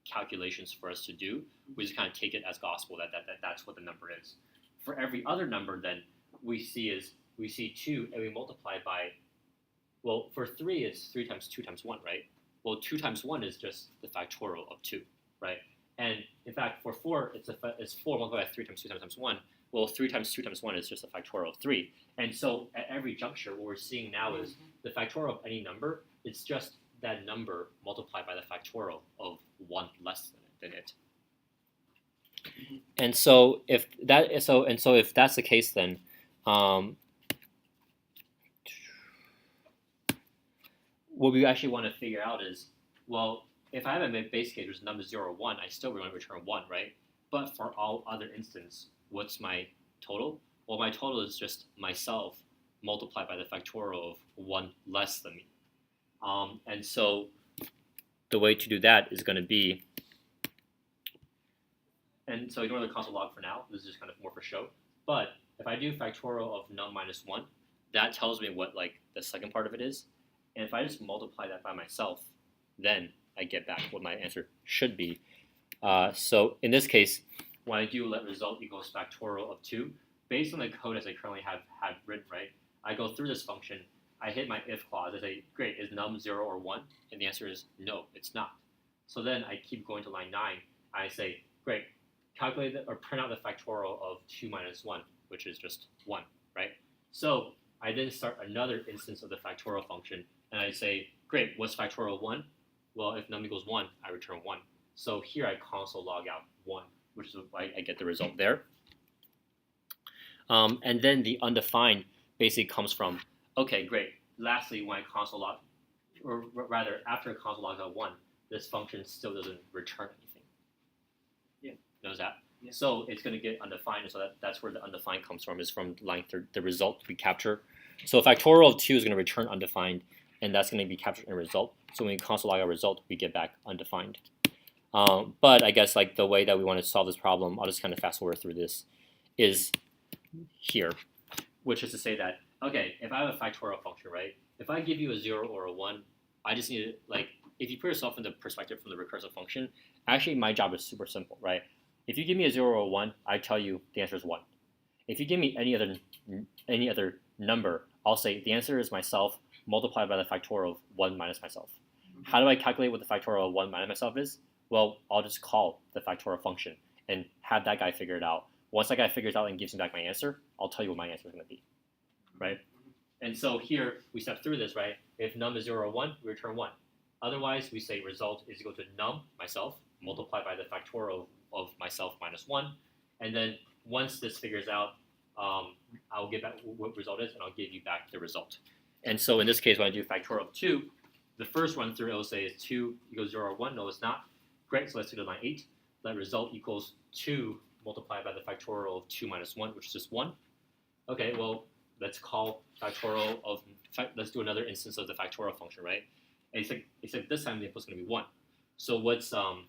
calculations for us to do. We just kind of take it as gospel that's what the number is. For every other number, then we see 2 and we multiply by, well, for 3 it's 3 times 2 times 1, right? Well, 2 times 1 is just the factorial of 2, right? And in fact, for 4, it's 4 multiplied by 3 times 2 times 1. Well, 3 times 2 times 1 is just a factorial of 3. And so at every juncture, what we're seeing now is the factorial of any number, it's just that number multiplied by the factorial of 1 less than it. And so if that's the case, then what we actually want to figure out is, well, if I have a base case which is number 0 or 1, I still want to return 1, right? But for all other instances, what's my total? Well, my total is just myself multiplied by the factorial of 1 less than me. And so the way to do that is going to be, and so ignore the console log for now. This is just kind of more for show. But if I do factorial of num minus 1, that tells me what like the second part of it is. And if I just multiply that by myself, then I get back what my answer should be. So in this case, when I do let result equals factorial of 2, based on the code as I currently have written, right, I go through this function, I hit my if clause, I say, great, is num 0 or 1? And the answer is no, it's not. So then I keep going to line 9, I say, great, calculate or print out the factorial of 2 minus 1, which is just 1, right? So I then start another instance of the factorial function, and I say, great, what's factorial of 1? Well, if num equals 1, I return 1. So here I console log out 1, which is why I get the result there. And then the undefined basically comes from, okay, great. Lastly, when I console log, or rather after I console log out 1, this function still doesn't return anything. Yeah. Knows that? Yeah. So it's going to get undefined, so that's where the undefined comes from, is from line 3, the result we capture. So factorial of 2 is going to return undefined, and that's going to be captured in a result. So when we console log our result, we get back undefined. But I guess like the way that we want to solve this problem, I'll just kind of fast forward through this, is here, which is to say that, okay, if I have a factorial function, right, if I give you a 0 or a 1, I just need to, like, if you put yourself in the perspective from the recursive function, actually my job is super simple, right? If you give me a 0 or a 1, I tell you the answer is 1. If you give me any other number, I'll say the answer is myself multiplied by the factorial of 1 minus myself. How do I calculate what the factorial of 1 minus myself is? Well, I'll just call the factorial function and have that guy figure it out. Once that guy figures out and gives me back my answer, I'll tell you what my answer is going to be, right? And so here we step through this, right? If num is 0 or 1, we return 1. Otherwise, we say result is equal to num, myself, multiplied by the factorial of myself minus 1. And then once this figures out, I'll get back what result is, and I'll give you back the result. And so in this case, when I do factorial of 2, the first run through, it will say is 2 equals 0 or 1. No, it's not. Great, so let's do the line 8. Let result equals 2 multiplied by the factorial of 2 minus 1, which is just 1. Okay, well, let's call factorial of, let's do another instance of the factorial function, right? Except this time the input's going to be 1. So what's num?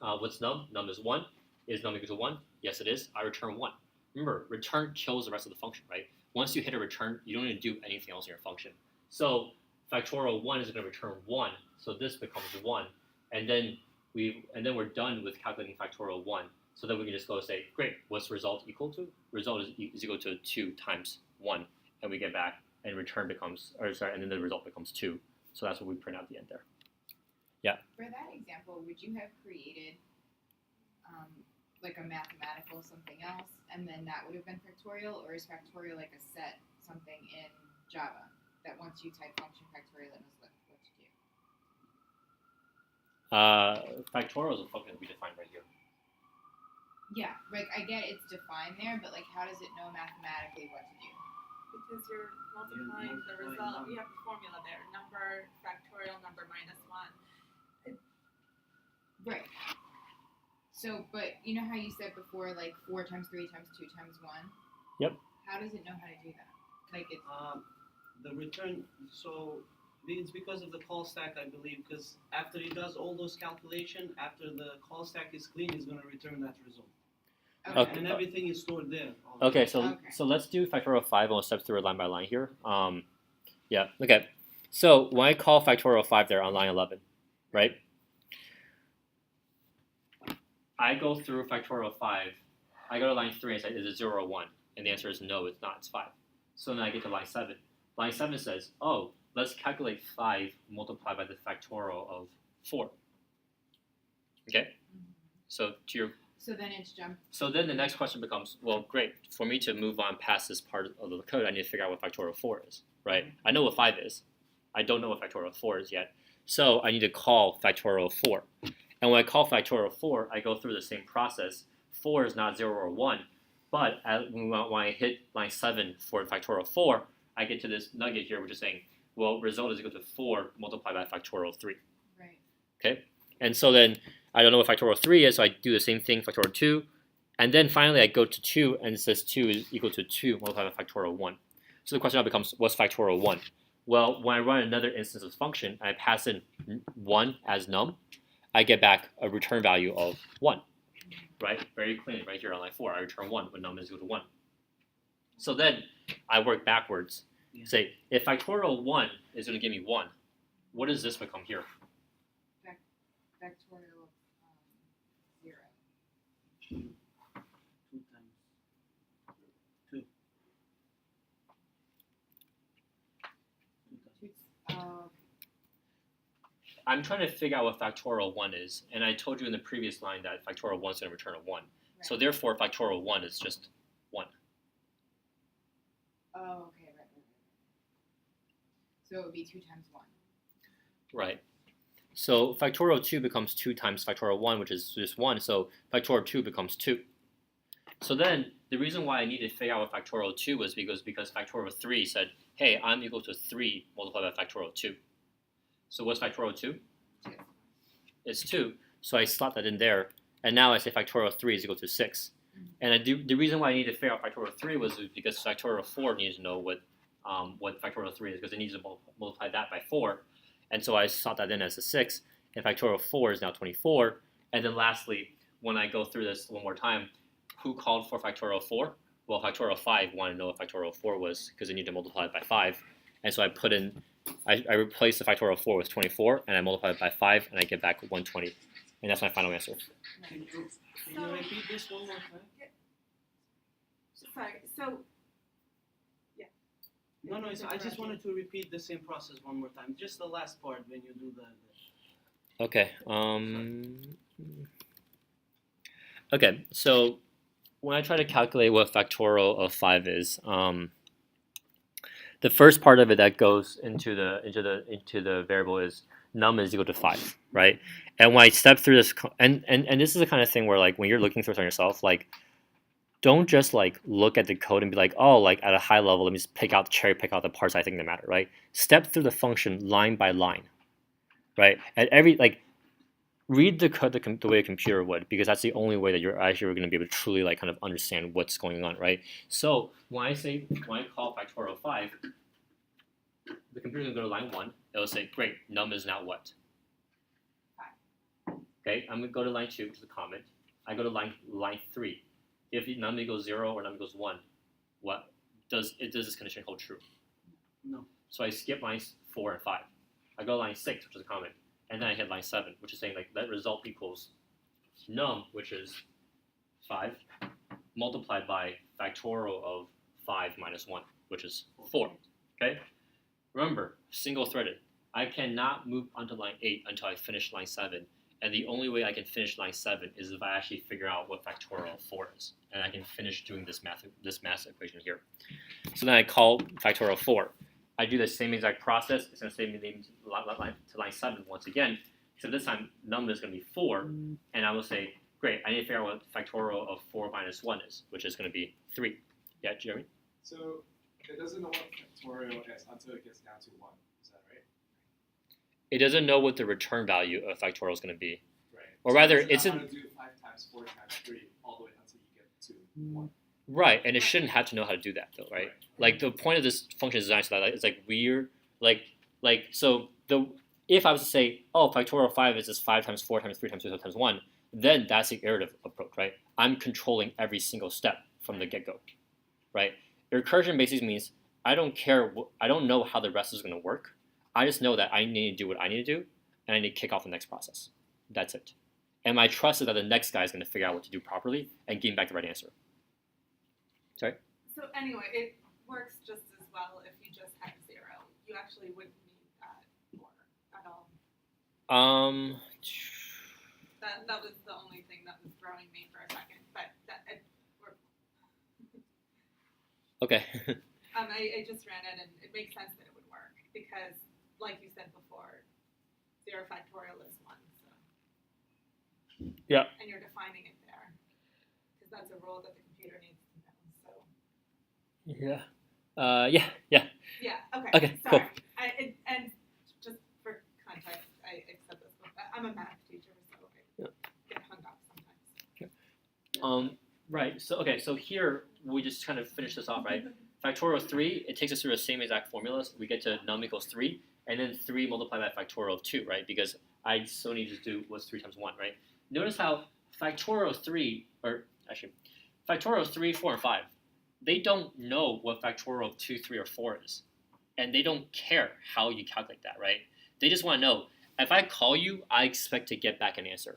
Num is 1. Is num equal to 1? Yes, it is. I return 1. Remember, return kills the rest of the function, right? Once you hit a return, you don't need to do anything else in your function. So factorial 1 is going to return 1, so this becomes 1, and then we're done with calculating factorial 1. So then we can just go say, great, what's the result equal to? Result is equal to 2 times 1, and we get back, and return becomes, and then the result becomes 2. So that's what we print out at the end there. For that example, would you have created like a mathematical something else, and then that would have been factorial, or is factorial like a set something in Java that once you type function factorial, it knows what to do? Factorial is a function that we defined right here. Yeah, like I get it's defined there, but like how does it know mathematically what to do? Because you're multiplying the result, you have the formula there, number factorial number minus 1. Right. So, but you know how you said before, like 4 times 3 times 2 times 1? Yep. How does it know how to do that? Like it's The return, so it's because of the call stack, I believe, because after he does all those calculations, after the call stack is clean, he's going to return that result. Okay. And everything is stored there. Okay, so Okay. so let's do factorial 5, and we'll step through it line by line here. Yeah, okay. So when I call factorial 5 there on line 11, right? I go through factorial 5. I go to line 3 and say, is it 0 or 1? And the answer is no, it's not, it's 5. So then I get to line 7. Line 7 says, oh, let's calculate 5 multiplied by the factorial of 4. Okay? So to your so then it's jump. So then the next question becomes, well, great. For me to move on past this part of the code, I need to figure out what factorial 4 is, right? I know what 5 is. I don't know what factorial 4 is yet. So I need to call factorial 4. And when I call factorial 4, I go through the same process. 4 is not 0 or 1. But when I hit line 7 for factorial 4, I get to this nugget here, which is saying, well, result is equal to 4 multiplied by factorial 3. Right. Okay? And so then I don't know what factorial 3 is, so I do the same thing, factorial 2. And then finally I go to 2, and it says 2 is equal to 2 multiplied by factorial 1. So the question now becomes, what's factorial 1? Well, when I run another instance of this function, I pass in 1 as num, I get back a return value of 1. Right? Very clean, right here on line 4. I return 1 when num is equal to 1. So then I work backwards. Yeah. Say, if factorial 1 is going to give me 1, what does this become here? Factorial of 0. 2 times 2. 2 times. I'm trying to figure out what factorial 1 is, and I told you in the previous line that factorial 1 is going to return a 1. So therefore, factorial 1 is just 1. Oh, okay, right. So it would be 2 times 1. Right. So factorial 2 becomes 2 times factorial 1, which is just 1, so factorial 2 becomes 2. So then, the reason why I needed to figure out what factorial 2 was because factorial 3 said, hey, I'm equal to 3 multiplied by factorial 2. So what's factorial 2? 2. It's 2, so I slot that in there, and now I say factorial 3 is equal to 6. And the reason why I needed to figure out factorial 3 was because factorial 4 needs to know what factorial 3 is, because it needs to multiply that by 4. And so I slot that in as a 6, and factorial 4 is now 24. And then lastly, when I go through this one more time, who called for factorial 4? Well, factorial 5 wanted to know what factorial 4 was, because it needed to multiply it by 5. And so I put in, I replaced the factorial 4 with 24, and I multiplied it by 5, and I get back 120. And that's my final answer. Can you repeat this one more time? Sorry, so, yeah. No, I just wanted to repeat the same process one more time. Just the last part when you do the Okay. Okay. So when I try to calculate what factorial of 5 is, the first part of it that goes into the variable is num is equal to 5, right? And when I step through this, and this is the kind of thing where, like, when you're looking through it on yourself, like, don't just like look at the code and be like, oh, like at a high level, let me just cherry pick out the parts I think that matter, right? Step through the function line by line, right? At every, like, read the code the way a computer would, because that's the only way that you're actually going to be able to truly, like, kind of understand what's going on, right? So when I call factorial 5, the computer's going to go to line 1. It'll say, great, num is now what? 5. Okay, I'm going to go to line 2, which is a comment. I go to line 3. If the number equals 0 or number equals 1, what does this condition hold true? No. So I skip lines 4 and 5. I go to line 6, which is a comment, and then I hit line 7, which is saying like that result equals num, which is 5, multiplied by factorial of 5 minus 1, which is 4. Okay? Remember, single-threaded. I cannot move onto line 8 until I finish line 7, and the only way I can finish line 7 is if I actually figure out what factorial of 4 is, and I can finish doing this math equation here. So then I call factorial 4. I do the same exact process. It's going to save me to line 7 once again. So this time, number is going to be 4, and I will say, great, I need to figure out what factorial of 4 minus 1 is, which is going to be 3. Yeah, Jeremy? So it doesn't know what factorial is until it gets down to 1. Is that right? It doesn't know what the return value of factorial is going to be. Right. Or rather, it it's doesn't know how to do 5 times 4 times 3 all the way until you get to 1. Right, and it shouldn't have to know how to do that though, right? Like the point of this function is designed so that it's like weird, so if I was to say, oh, factorial of 5 is just 5 times 4 times 3 times 2 times 1, then that's the iterative approach, right? I'm controlling every single step from the get-go, right? Recursion basically means I don't care, I don't know how the rest is going to work. I just know that I need to do what I need to do, and I need to kick off the next process. That's it. And my trust is that the next guy is going to figure out what to do properly and give me back the right answer. Sorry? So anyway, it works just as well if you just had 0. You actually wouldn't need that 4 at all. That was the only thing that was throwing me for a second, but Okay. I just ran it, and it makes sense that it would work because, like you said before, 0 factorial is 1. So. Yeah. And you're defining it there because that's a rule that the computer needs to know. So. Yeah. Yeah. Yeah. Okay. Okay. Sorry. Cool. And just for context, I accept this, but I'm a math teacher, so I get hung up sometimes. Right. So okay. So here we just kind of finish this off, right? Factorial of 3. It takes us through the same exact formulas. We get to num equals 3, and then 3 multiplied by factorial of 2, right? Because I still need to do what's 3 times 1, right? Notice how factorial of 3, or actually, factorial of 3, 4, and 5. They don't know what factorial of 2, 3, or 4 is. And they don't care how you calculate that, right? They just want to know, if I call you, I expect to get back an answer,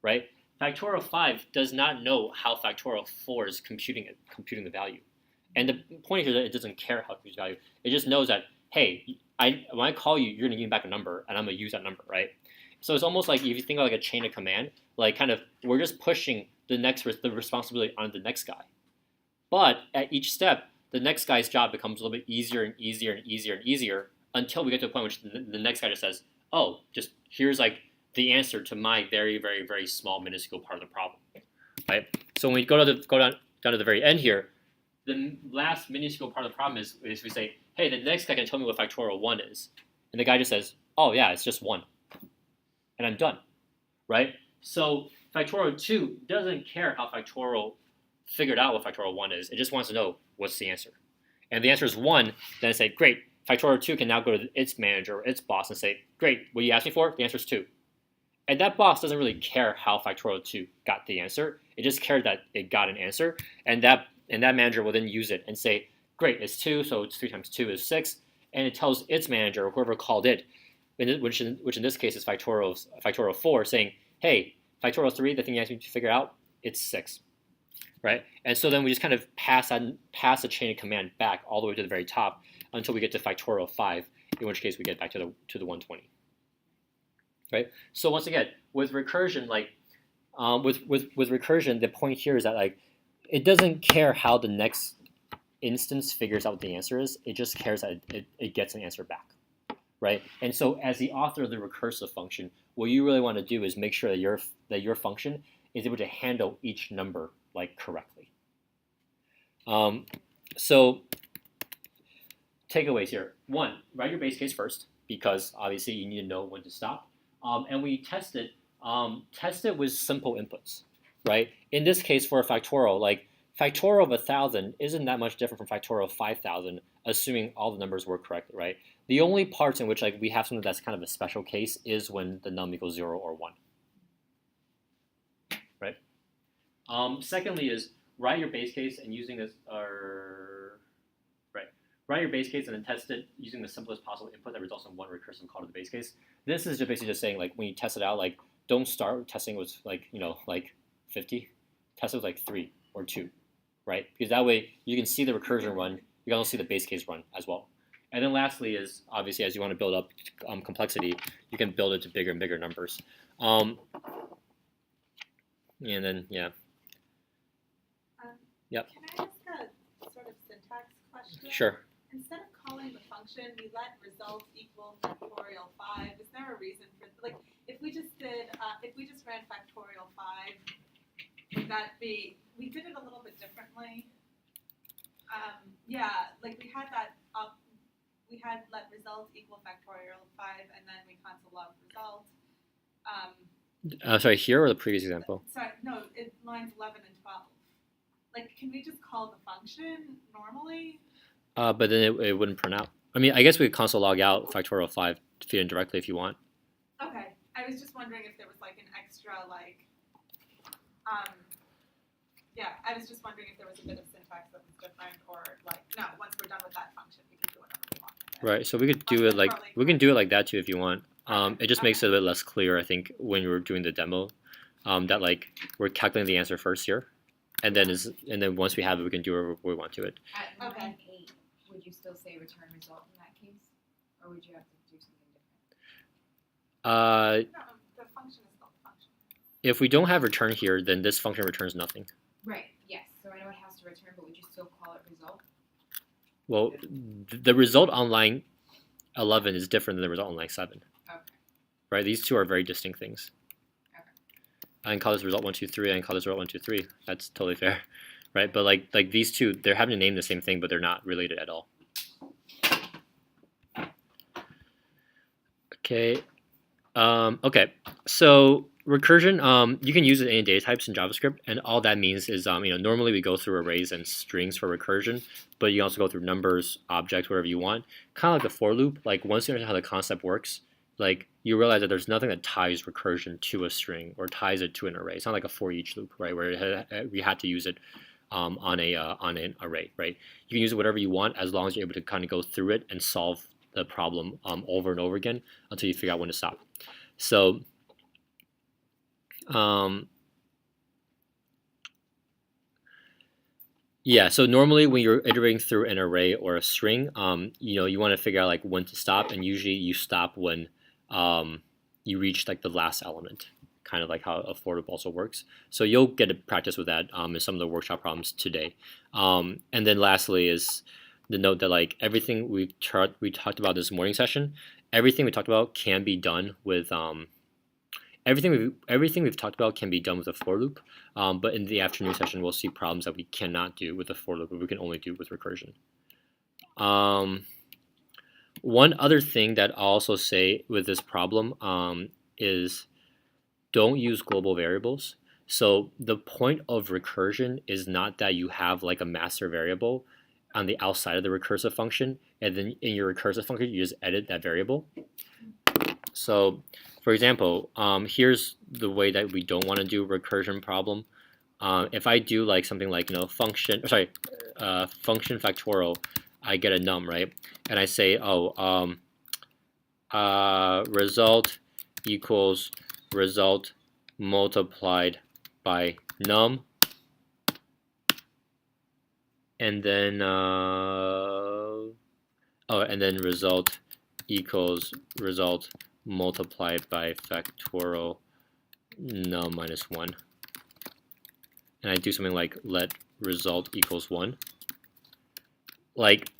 right? Factorial of 5 does not know how factorial of 4 is computing the value. And the point here is that it doesn't care how to compute the value. It just knows that, hey, when I call you, you're going to give me back a number, and I'm going to use that number, right? So it's almost like if you think of like a chain of command, like kind of we're just pushing the responsibility on the next guy. But at each step, the next guy's job becomes a little bit easier and easier and easier and easier until we get to a point which the next guy just says, oh, just here's like the answer to my very, very, very small, minuscule part of the problem, right? So when we go down to the very end here, the last minuscule part of the problem is we say, hey, the next guy can tell me what factorial 1 is. And the guy just says, oh, yeah, it's just 1. And I'm done, right? So factorial 2 doesn't care how factorial figured out what factorial 1 is. It just wants to know what's the answer. And if the answer is 1, then I say, great, factorial 2 can now go to its manager or its boss and say, great, what you asked me for? The answer is 2. And that boss doesn't really care how factorial 2 got the answer. It just cared that it got an answer. And that manager will then use it and say, great, it's 2, so it's 3 times 2 is 6. And it tells its manager, or whoever called it, which in this case is factorial 4, saying, hey, factorial 3, the thing you asked me to figure out, it's 6. Right? And so then we just kind of pass the chain of command back all the way to the very top until we get to factorial 5, in which case we get back to the 120. Right? So once again, with recursion, like with recursion, the point here is that like it doesn't care how the next instance figures out what the answer is. It just cares that it gets an answer back. Right? And so as the author of the recursive function, what you really want to do is make sure that your function is able to handle each number like correctly. So takeaways here. 1, write your base case first, because obviously you need to know when to stop. And we test it with simple inputs, right? In this case, for a factorial, like factorial of 1,000 isn't that much different from factorial of 5,000, assuming all the numbers were correct, right? The only parts in which like we have something that's kind of a special case is when the num equals 0 or 1, right? Secondly is write your base case and using this, or right, write your base case and then test it using the simplest possible input that results in one recursive call to the base case. This is just basically just saying like when you test it out, like don't start testing with like like 50, test it with like 3 or 2, right? Because that way you can see the recursion run, you can also see the base case run as well. And then lastly is obviously as you want to build up complexity, you can build it to bigger and bigger numbers. And then yeah. Yep. Can I ask a sort of syntax question? Sure. Instead of calling the function, we let result equal factorial 5. Is there a reason for, like, if we just ran factorial 5, would that be, we did it a little bit differently. Yeah, like we had that up, we had let result equal factorial 5, and then we console log result. Sorry, here or the previous example? Sorry, no, lines 11 and 12. Like, can we just call the function normally? But then it wouldn't print out. I mean, I guess we could console log out factorial 5 to feed in directly if you want. Okay, I was just wondering if there was like an extra like, yeah, I was just wondering if there was a bit of syntax that was different, or like, no, once we're done with that function, we can do whatever we want with it. Right. So we could do it like we can do it like that too if you want. It just makes it a bit less clear, I think, when you were doing the demo, that like we're calculating the answer first here, and then once we have it, we can do whatever we want to it. At Okay. line 8, would you still say return result in that case, or would you have to do something different? No, the function is still the function. If we don't have return here, then this function returns nothing. Right. Yes. So I know it has to return, but would you still call it result? Well, the result on line 11 is different than the result on line 7. Okay. Right? These two are very distinct things. Okay. I can call this result 1, 2, 3. I can call this result 1, 2, 3. That's totally fair, right? But like these two, they're having to name the same thing, but they're not related at all. Okay. Okay. So recursion, you can use it in any data types in JavaScript, and all that means is normally we go through arrays and strings for recursion, but you can also go through numbers, objects, whatever you want. Kind of like the for loop. Like once you understand how the concept works, like you realize that there's nothing that ties recursion to a string or ties it to an array. It's not like a for each loop, right? Where we had to use it on an array, right? You can use it whatever you want as long as you're able to kind of go through it and solve the problem over and over again until you figure out when to stop. So yeah, so normally when you're iterating through an array or a string, you want to figure out like when to stop, and usually you stop when you reach like the last element, kind of like how a for loop also works. So you'll get to practice with that in some of the workshop problems today. And then lastly is the note that like everything we talked about this morning session, everything we talked about can be done with everything we've talked about can be done with a for loop, but in the afternoon session we'll see problems that we cannot do with a for loop, but we can only do with recursion. One other thing that I'll also say with this problem is don't use global variables. So the point of recursion is not that you have like a master variable on the outside of the recursive function, and then in your recursive function you just edit that variable. So for example, here's the way that we don't want to do a recursion problem. If I do like something like function factorial, I get a num, right? And I say result equals result multiplied by num, and then and then result equals result multiplied by factorial num minus 1, and I do something like let result equals 1. Like,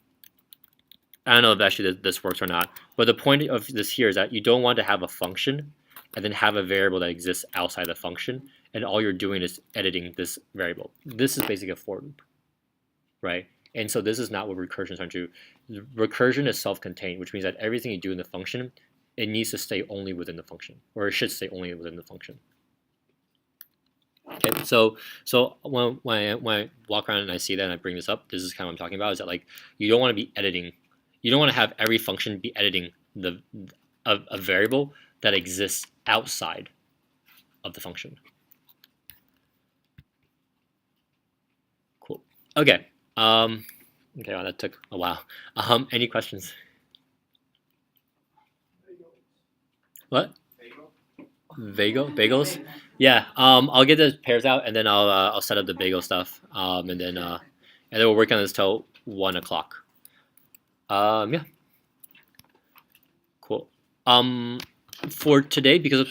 I don't know if actually this works or not, but the point of this here is that you don't want to have a function and then have a variable that exists outside the function, and all you're doing is editing this variable. This is basically a for loop, right? And so this is not what recursion is trying to do. Recursion is self-contained, which means that everything you do in the function, it needs to stay only within the function, or it should stay only within the function. Okay, so when I walk around and I see that and I bring this up, this is kind of what I'm talking about, is that like you don't want to be editing, you don't want to have every function be editing a variable that exists outside of the function. Okay. Okay. Well, that took a while. Any questions? What? Bagels? Yeah. I'll get the pairs out and then I'll set up the bagel stuff. And then we'll work on this till 1 o'clock. Yeah. Cool. For today, because of